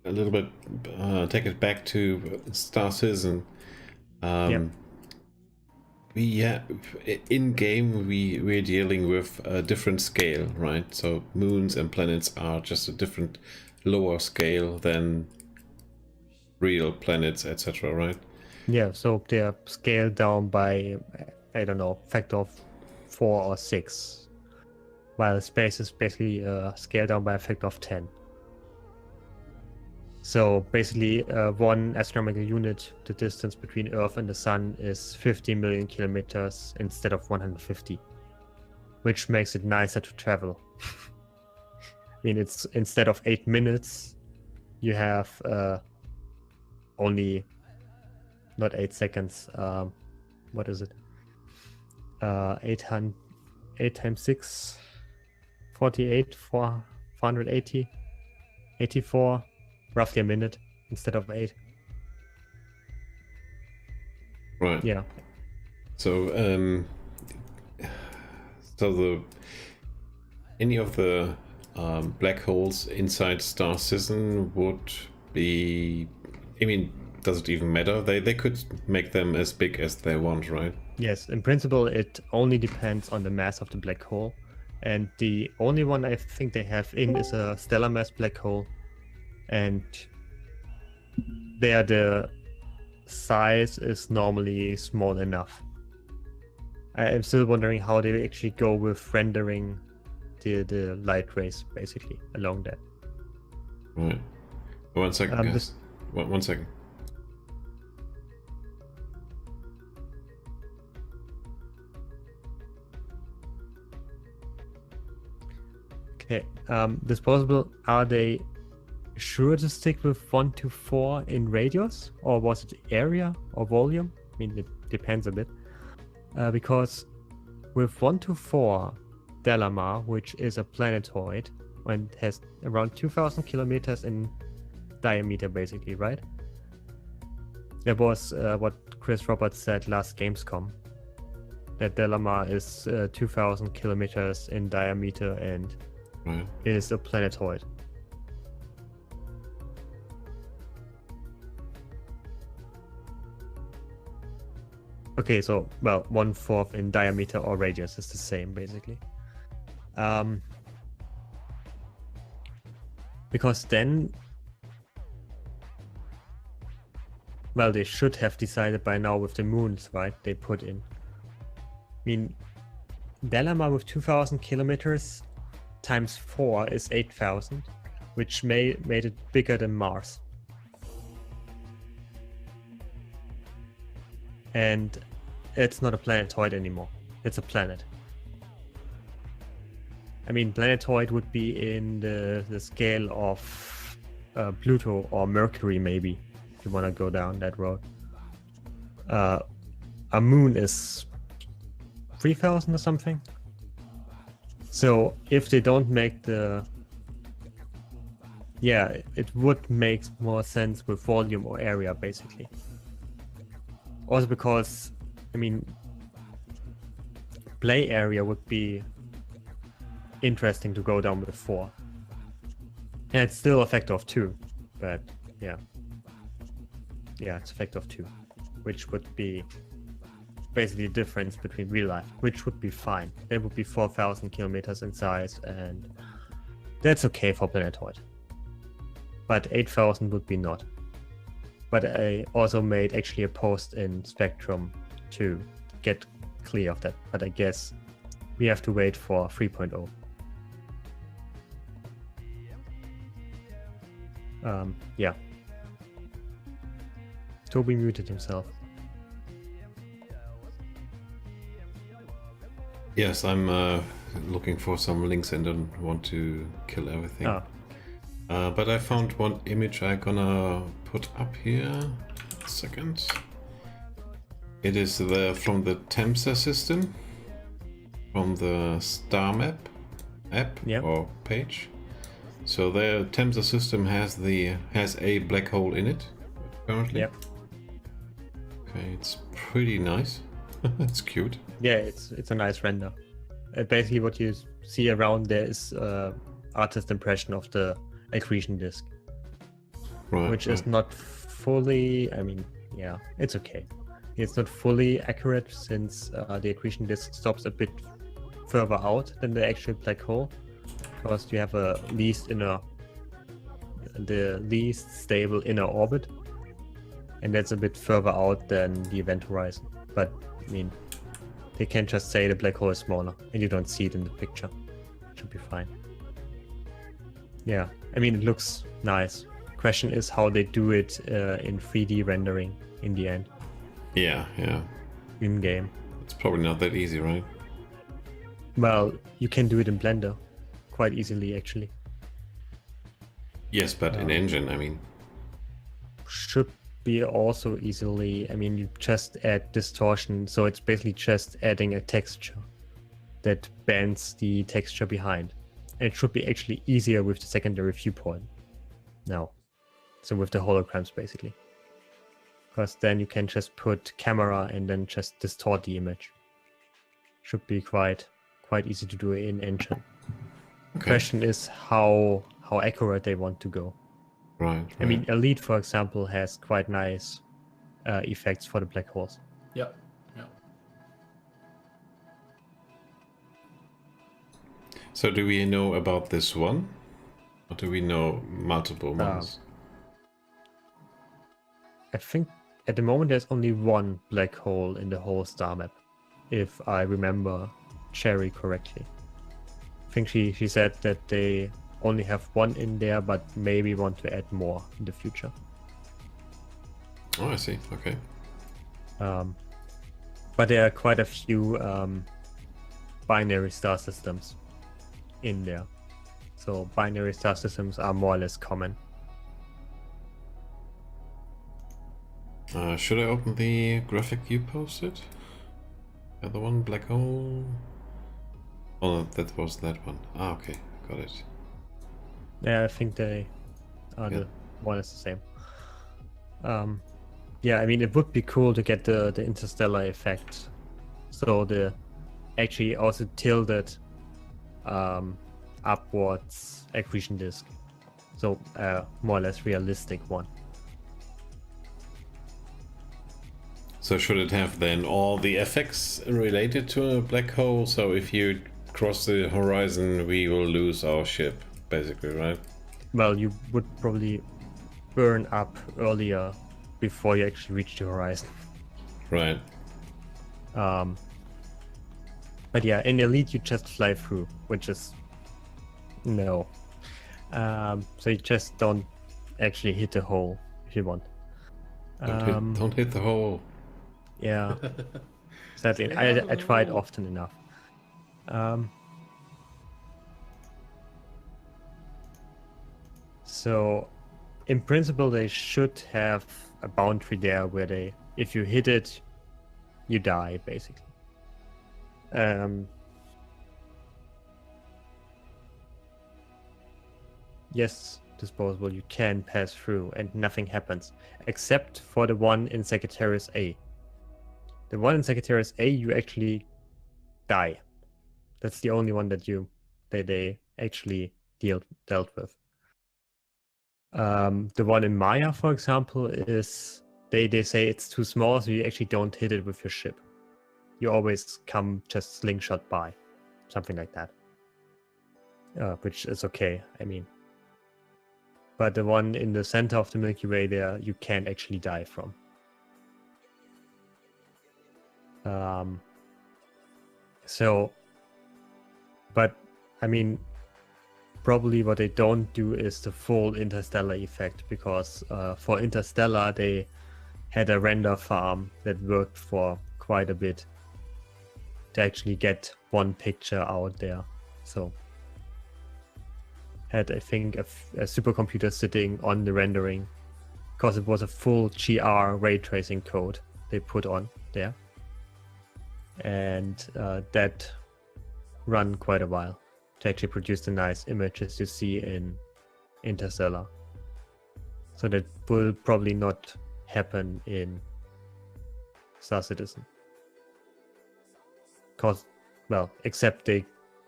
little bit? Take it back to StarCitzen. In game we're dealing with a different scale, right? So moons and planets are just a different lower scale than real planets, etc., right? Yeah, so they're scaled down by, I don't know, factor of 4 or 6, while space is basically scaled down by a factor of 10. So basically, one astronomical unit, the distance between Earth and the Sun, is 50 million kilometers instead of 150, which makes it nicer to travel. I mean, it's instead of 8 minutes, you have only, not 8 seconds. What is it? 8 times 6, 48, 480, 84. Roughly a minute instead of 8. Right. Yeah. So any of the black holes inside StarCitzen would be. I mean, does it even matter? They could make them as big as they want, right? Yes. In principle, it only depends on the mass of the black hole, and the only one I think they have in is a stellar mass black hole. And there the size is normally small enough. I am still wondering how they actually go with rendering the light rays basically along that. Right. 1 second, guys. One second. Okay. Disposable, are they sure to stick with 1 to 4 in radius, or was it area or volume? I mean, it depends a bit, because with 1 to 4 Delamar, which is a planetoid and has around 2,000 kilometers in diameter, basically, right? That was what Chris Roberts said last Gamescom, that Delamar is 2,000 kilometers in diameter and is a planetoid. Okay, so, well, 1/4 in diameter or radius is the same, basically. Because then, well, they should have decided by now with the moons, right? They put in. I mean, Delamar with 2,000 kilometers times 4 is 8,000, which made it bigger than Mars. And it's not a planetoid anymore. It's a planet. I mean, planetoid would be in the scale of Pluto or Mercury, maybe, if you want to go down that road. A moon is 3,000 or something. So if they don't make the... Yeah, it would make more sense with volume or area, basically. Also because, I mean, play area would be interesting to go down with 4. And it's still a factor of 2, but yeah. Yeah, it's a factor of 2, which would be basically the difference between real life, which would be fine. That would be 4,000 kilometers in size, and that's okay for planetoid. But 8,000 would be not. But I also made actually a post in Spectrum to get clear of that. But I guess we have to wait for 3.0. Yeah. Toby muted himself. Yes, I'm looking for some links and don't want to kill everything. Ah, But I found one image I'm gonna put up here. A second. It is from the Temsa system, from the star map app Yep. or page. So the Temsa system has a black hole in it currently. yep. Okay, it's pretty nice. It's cute. Yeah, it's a nice render. Basically, what you see around there is artist impression of the accretion disk, Right. which is not fully. I mean, yeah, it's okay. It's not fully accurate since the accretion disk stops a bit further out than the actual black hole, because you have the least stable inner orbit, and that's a bit further out than the event horizon. But I mean, they can just say the black hole is smaller and you don't see it in the picture. Should be fine. Yeah, I mean, it looks nice. Question is how they do it in 3D rendering in the end, Yeah. in game. It's probably not that easy, right? Well, you can do it in Blender quite easily, actually. Yes, but in engine, I mean. Should be also easily. I mean, you just add distortion, so it's basically just adding a texture that bends the texture behind. And it should be actually easier with the secondary viewpoint now. So with the holograms, basically. Because then you can just put camera and then just distort the image. Should be quite easy to do in engine. Okay. Question is how accurate they want to go. Right. I mean, Elite, for example, has quite nice effects for the black holes. Yeah. So do we know about this one? Or do we know multiple ones? I think at the moment there's only one black hole in the whole star map, if I remember Cherry correctly. I think she said that they only have one in there, but maybe want to add more in the future. Oh, I see. Okay. But there are quite a few binary star systems in there. So binary star systems are more or less common. Should I open the graphic you posted? The other one, black hole? Oh, that was that one. Ah, okay. Got it. Yeah, I think they are Yeah. the one is the same. Yeah, I mean, it would be cool to get the interstellar effect. So the actually also tilted upwards accretion disk. So more or less realistic one. So should it have then all the effects related to a black hole? So if you cross the horizon, we will lose our ship, basically, right? Well, you would probably burn up earlier before you actually reach the horizon. Right. But yeah, in Elite you just fly through, which is no. So you just don't actually hit the hole if you want. Don't hit the hole. Yeah, sadly, I tried often enough. So, in principle, they should have a boundary there where if you hit it, you die, basically. yes, disposable, you can pass through and nothing happens, except for the one in Sagittarius A. The one in Sagittarius A, you actually die. That's the only one that they actually dealt with. The one in Maya, for example, is they say it's too small, so you actually don't hit it with your ship. You always come just slingshot by, something like that. Which is okay, I mean. But the one in the center of the Milky Way there, you can actually die from. But I mean, probably what they don't do is the full interstellar effect, because for interstellar they had a render farm that worked for quite a bit to actually get one picture out there. So had, I think, a supercomputer sitting on the rendering, because it was a full GR ray tracing code they put on there, and that run quite a while to actually produce the nice images you see in Interstellar. So that will probably not happen in Star Citizen, because, well, except the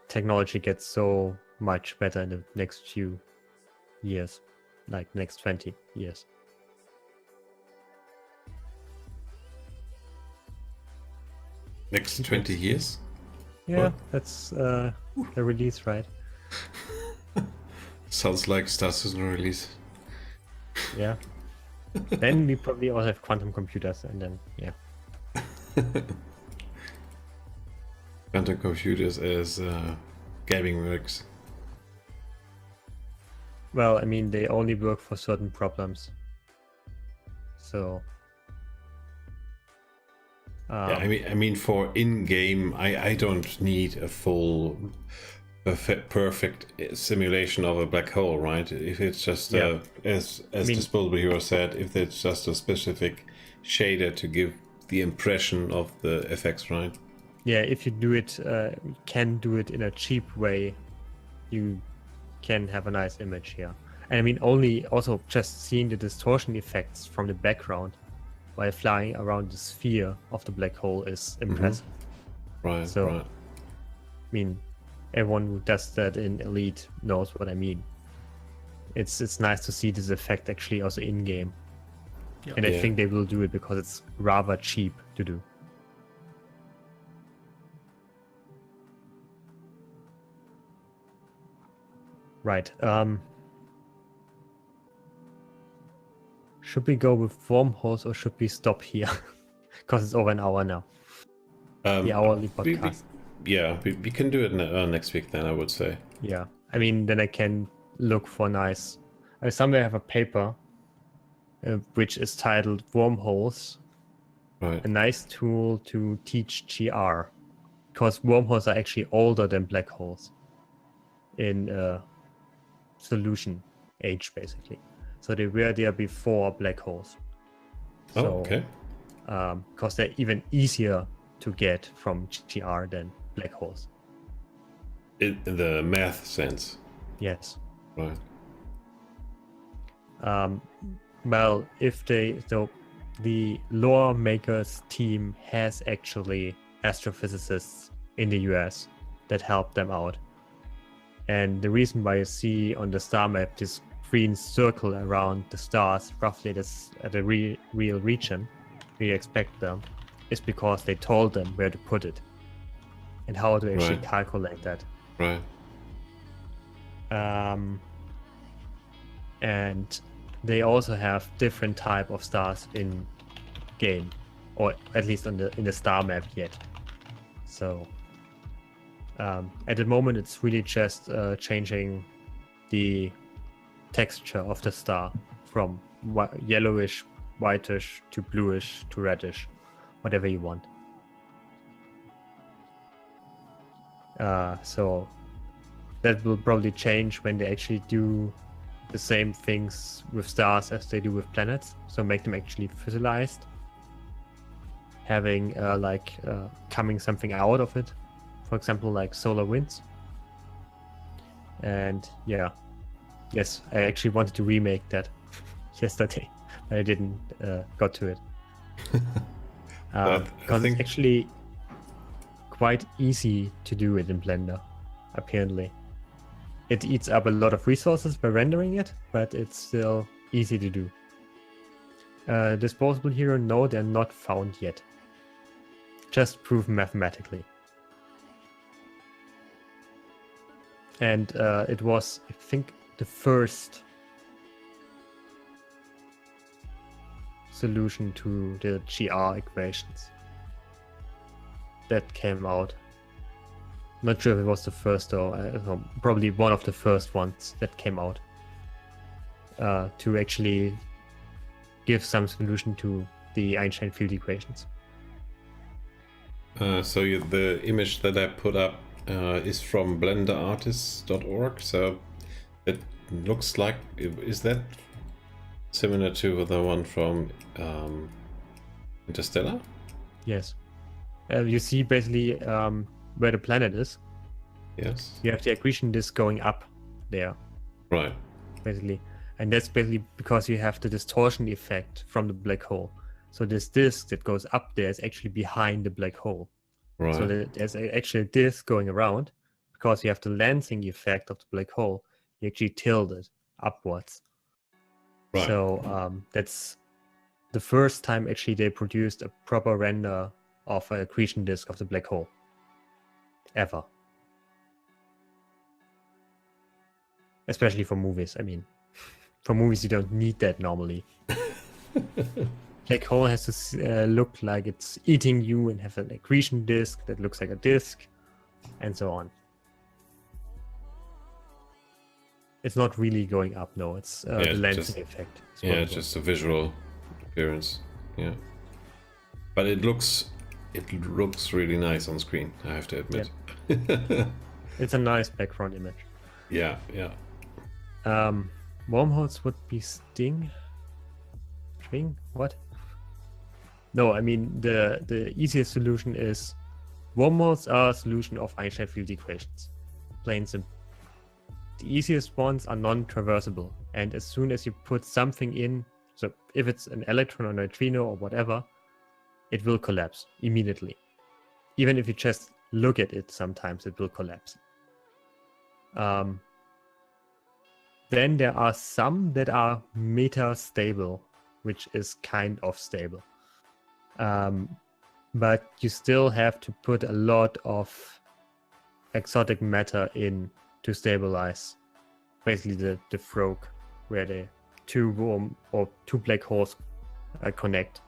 technology gets so much better in the next few years, like next 20 years. Next 20 years? Yeah, What? that's the release, right? Sounds like Star Citizen release. Yeah. Then we probably all have quantum computers, and then, yeah. Quantum computers as gaming works. Well, I mean, they only work for certain problems. So. Yeah, I mean, for in-game, I don't need a full perfect simulation of a black hole, right? If it's just as Disposable Hero said, if it's just a specific shader to give the impression of the effects, right? Yeah, if you do it, you can do it in a cheap way, you can have a nice image here. And I mean, also just seeing the distortion effects from the background while flying around the sphere of the black hole is impressive. Right, So, right. I mean, everyone who does that in Elite knows what I mean. It's nice to see this effect actually also in game. Yeah. And I think they will do it because it's rather cheap to do. Right. Should we go with wormholes or should we stop here? Because it's over an hour now. The hourly podcast. We can do it next week then, I would say. Yeah. I mean, then I can look for nice... I somewhere have a paper which is titled Wormholes. Right. A nice tool to teach GR. Because wormholes are actually older than black holes in solution age, basically. So they were there before black holes. So, okay. Because they're even easier to get from GR than black holes. In the math sense. Yes. Right. Well, the lore makers team has actually astrophysicists in the US that help them out. And the reason why you see on the star map this green circle around the stars, roughly this at the real region we expect them, is because they told them where to put it and how to actually calculate that. Right. And they also have different type of stars in game, or at least in the star map yet. So at the moment it's really just changing the texture of the star from yellowish, whitish to bluish to reddish, whatever you want. So that will probably change when they actually do the same things with stars as they do with planets, so make them actually visualized, having coming something out of it, for example, like solar winds. And yeah, Yes, I actually wanted to remake that yesterday. I didn't got to it. I Because think it's actually quite easy to do it in Blender, apparently. It eats up a lot of resources by rendering it, but it's still easy to do. Disposable hero, no, they're not found yet. Just proven mathematically. And it was, I think, the first solution to the GR equations that came out. Not sure if it was the first though, probably one of the first ones that came out to actually give some solution to the Einstein field equations. the image that I put up is from blenderartists.org. So it looks like, is that similar to the one from Interstellar? Yes. You see basically where the planet is. Yes. You have the accretion disk going up there, Right. basically. And that's basically because you have the distortion effect from the black hole. So this disk that goes up there is actually behind the black hole. Right. So there's actually a disk going around because you have the lensing effect of the black hole. You actually tilt it upwards. Right. So that's the first time actually they produced a proper render of an accretion disk of the black hole ever. Especially for movies. I mean, for movies you don't need that normally. Black hole has to look like it's eating you and have an accretion disk that looks like a disk, and so on. It's not really going up, no. It's the lensing effect. Yeah, just a visual appearance. Yeah, but it looks really nice on screen, I have to admit. Yeah. It's a nice background image. Yeah. Wormholes would be Sting? What? No, I mean the easiest solution is wormholes are a solution of Einstein field equations. Plain simple. The easiest ones are non-traversable, and as soon as you put something in, so if it's an electron or neutrino or whatever, it will collapse immediately. Even if you just look at it, sometimes it will collapse. Then there are some that are metastable, which is kind of stable. But you still have to put a lot of exotic matter in to stabilize basically the frog where the two black holes connect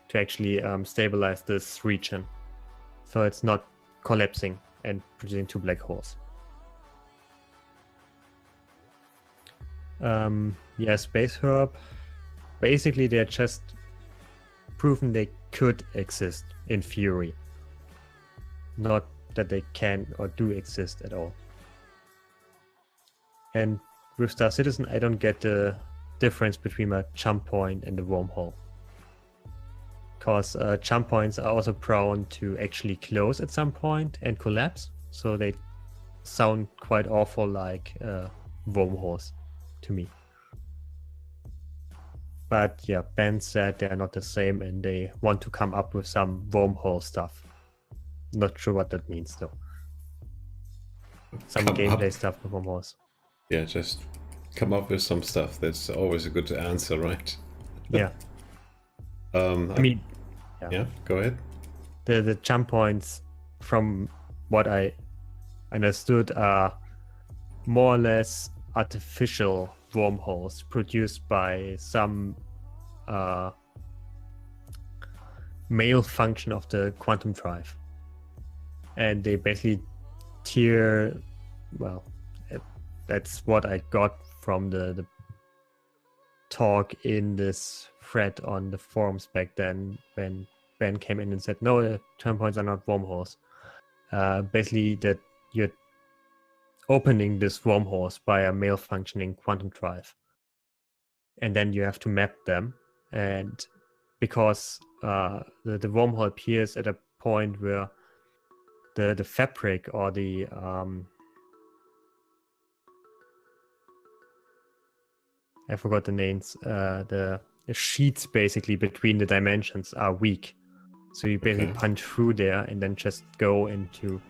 to actually stabilize this region, so it's not collapsing and producing two black holes. Space herb, basically they're just proven they could exist in theory, not that they can or do exist at all. And with StarCitizen, I don't get the difference between a jump point and a wormhole, because jump points are also prone to actually close at some point and collapse, so they sound quite awful like wormholes to me. But yeah, Ben said they're not the same and they want to come up with some wormhole stuff. Not sure what that means though. Some gameplay stuff with wormholes. Yeah, just come up with some stuff. That's always a good answer, right? Yeah. I mean, yeah, go ahead. The jump points, from what I understood, are more or less artificial wormholes produced by some malfunction of the quantum drive, and they basically tear. Well, that's what I got from the talk in this thread on the forums back then, when Ben came in and said, no, the turn points are not wormholes. Basically, that you're opening this wormholes by a malfunctioning quantum drive, and then you have to map them. And because the wormhole appears at a point where the fabric or the I forgot the names. The sheets basically between the dimensions are weak, so you basically Okay. punch through there and then just go into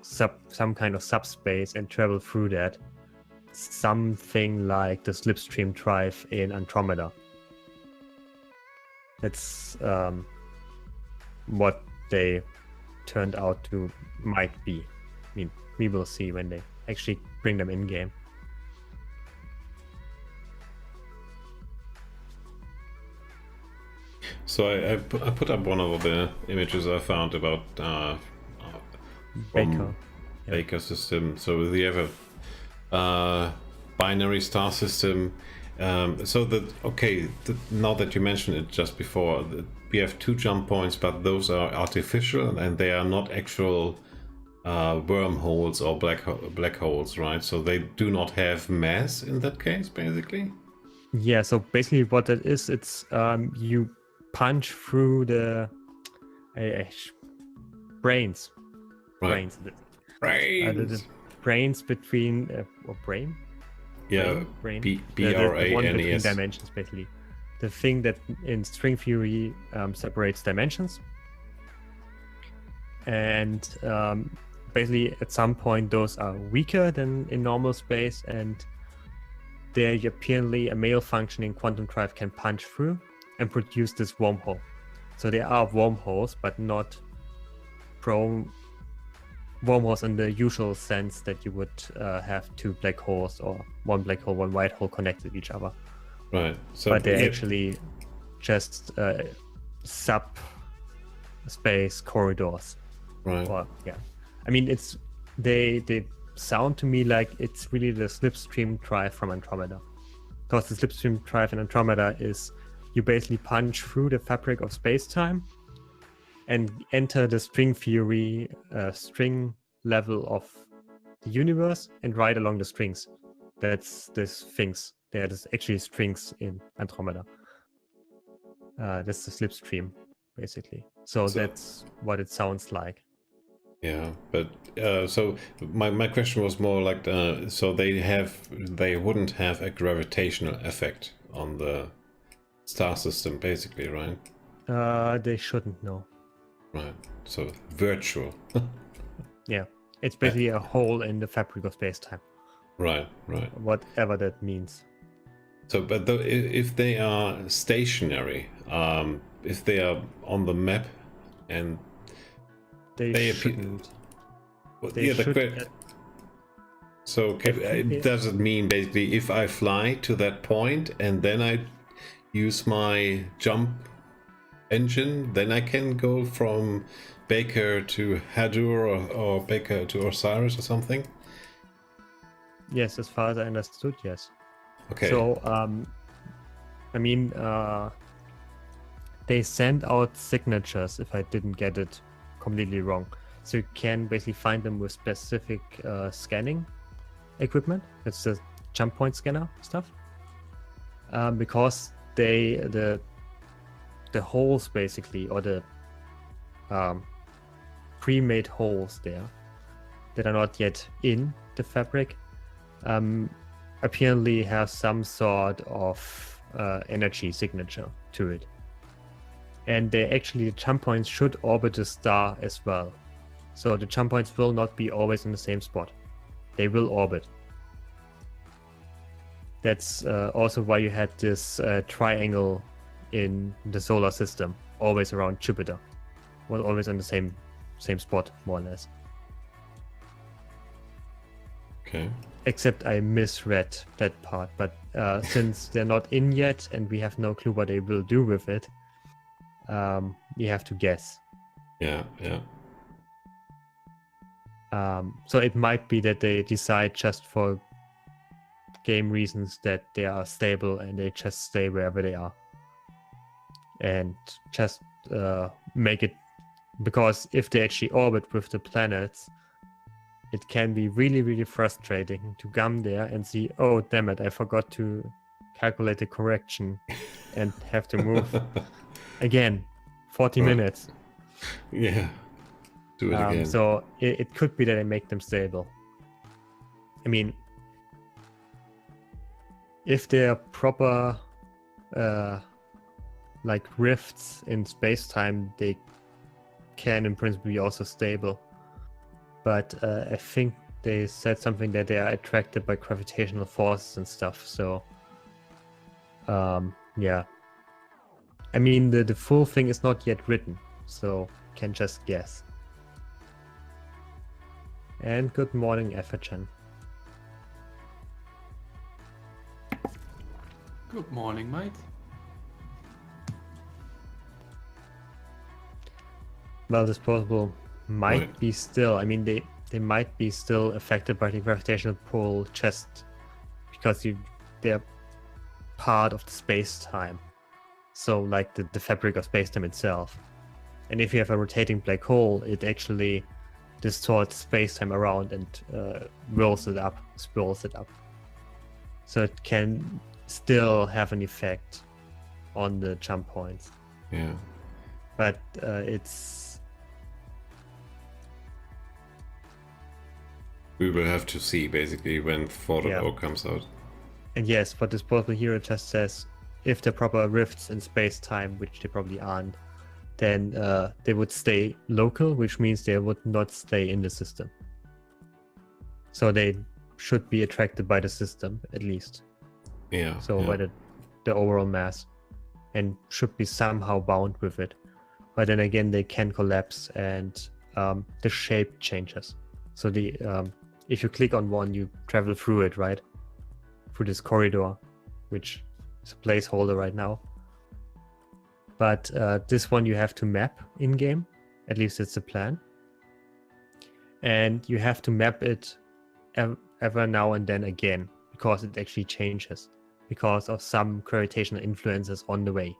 some kind of subspace and travel through that. Something like the slipstream drive in Andromeda. That's what they turned out to might be. I mean, we will see when they actually bring them in game. So I put up one of the images I found about Baker. Yeah. Baker system. So we have a binary star system. So that now that you mentioned it just before, we have 2 jump points, but those are artificial and they are not actual wormholes or black holes, right? So they do not have mass in that case, basically. Yeah, so basically what that is, it's you punch through the brains. Right. The brains between or brain? Yeah, brain. B The R A one N E between S. dimensions, basically. The thing that in string theory separates dimensions. And basically at some point those are weaker than in normal space, and there apparently a malfunctioning quantum drive can punch through and produce this wormhole. So there are wormholes, but not wormholes in the usual sense that you would have 2 black holes or 1 black hole, 1 white hole connected to each other. Right. So But they're actually just subspace corridors. right. Or, yeah. I mean, they sound to me like it's really the slipstream drive from Andromeda. Because the slipstream drive in Andromeda is you basically punch through the fabric of space-time and enter the string theory string level of the universe and ride along the strings. That's this things. There's actually strings in Andromeda. That's the slipstream, basically. So that's what it sounds like. Yeah, but so my question was more like so they wouldn't have a gravitational effect on the star system, basically, right? They shouldn't know. Right. So virtual. Yeah, it's basically a hole in the fabric of space-time. Right. Whatever that means. So, but if they are stationary, if they are on the map, and They shouldn't. So does it mean basically if I fly to that point and then I use my jump engine, then I can go from Baker to Hadur or Baker to Osiris or something? Yes, as far as I understood, yes. Okay. So, I mean, they send out signatures, if I didn't get it completely wrong. So you can basically find them with specific scanning equipment. It's the jump point scanner stuff. Because the holes basically, or the pre-made holes there that are not yet in the fabric, apparently have some sort of energy signature to it. And the jump points should orbit the star as well. So the jump points will not be always in the same spot. They will orbit. That's also why you had this triangle in the solar system, always around Jupiter. Well, always in the same spot, more or less. Okay. Except I misread that part, but since they're not in yet and we have no clue what they will do with it, you have to guess. Yeah. So it might be that they decide just for game reasons that they are stable and they just stay wherever they are. And just make it, because if they actually orbit with the planets, it can be really, really frustrating to come there and see, oh, damn it, I forgot to calculate the correction and have to move again 40 minutes. Yeah. Do it again. So it could be that I make them stable. I mean, if there are proper like rifts in space-time, they can in principle be also stable. But I think they said something that they are attracted by gravitational forces and stuff. So yeah. I mean, the full thing is not yet written, so can just guess. And good morning, Efferchan. Good morning, mate. Well, disposable might Right. be still. I mean, they might be still affected by the gravitational pull just because they're part of the space-time. So like the fabric of space-time itself. And if you have a rotating black hole, it actually distorts space-time around and rolls it up, spirals it up. So it can still have an effect on the jump points. Yeah. But it's... We will have to see basically when 4.0 comes out. And yes, but disposable hero just says if there are proper rifts in space-time, which they probably aren't, then they would stay local, which means they would not stay in the system. So they should be attracted by the system, at least. Yeah. So yeah. by the overall mass, and should be somehow bound with it. But then again, they can collapse and the shape changes. So the if you click on one, you travel through it, right? Through this corridor, which is a placeholder right now. But this one you have to map in-game. At least it's the plan. And you have to map it ever now and then again, because it actually changes because of some gravitational influences on the way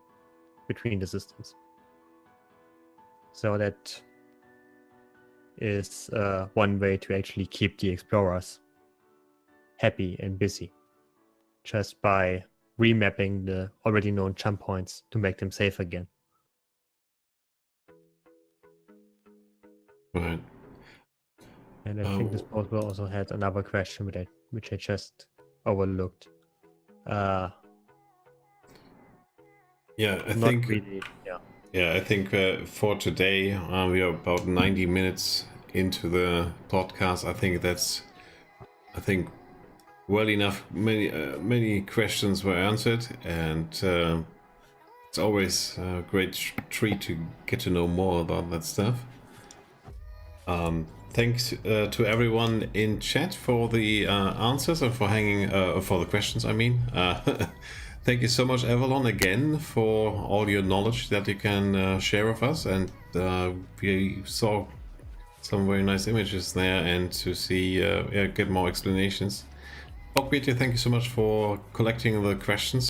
between the systems. So that is one way to actually keep the explorers happy and busy, just by remapping the already known jump points to make them safe again. Right. And I think Disposable also had another question which I just overlooked. Yeah, I Not think. really, yeah. Yeah, I think for today we are about 90 minutes into the podcast. I think well enough. Many questions were answered, and it's always a great treat to get to know more about that stuff. Thanks to everyone in chat for the answers and for hanging for the questions. I mean, thank you so much, Avalon, again for all your knowledge that you can share with us. And we saw some very nice images there, and to see get more explanations. Bobbito, thank you so much for collecting the questions.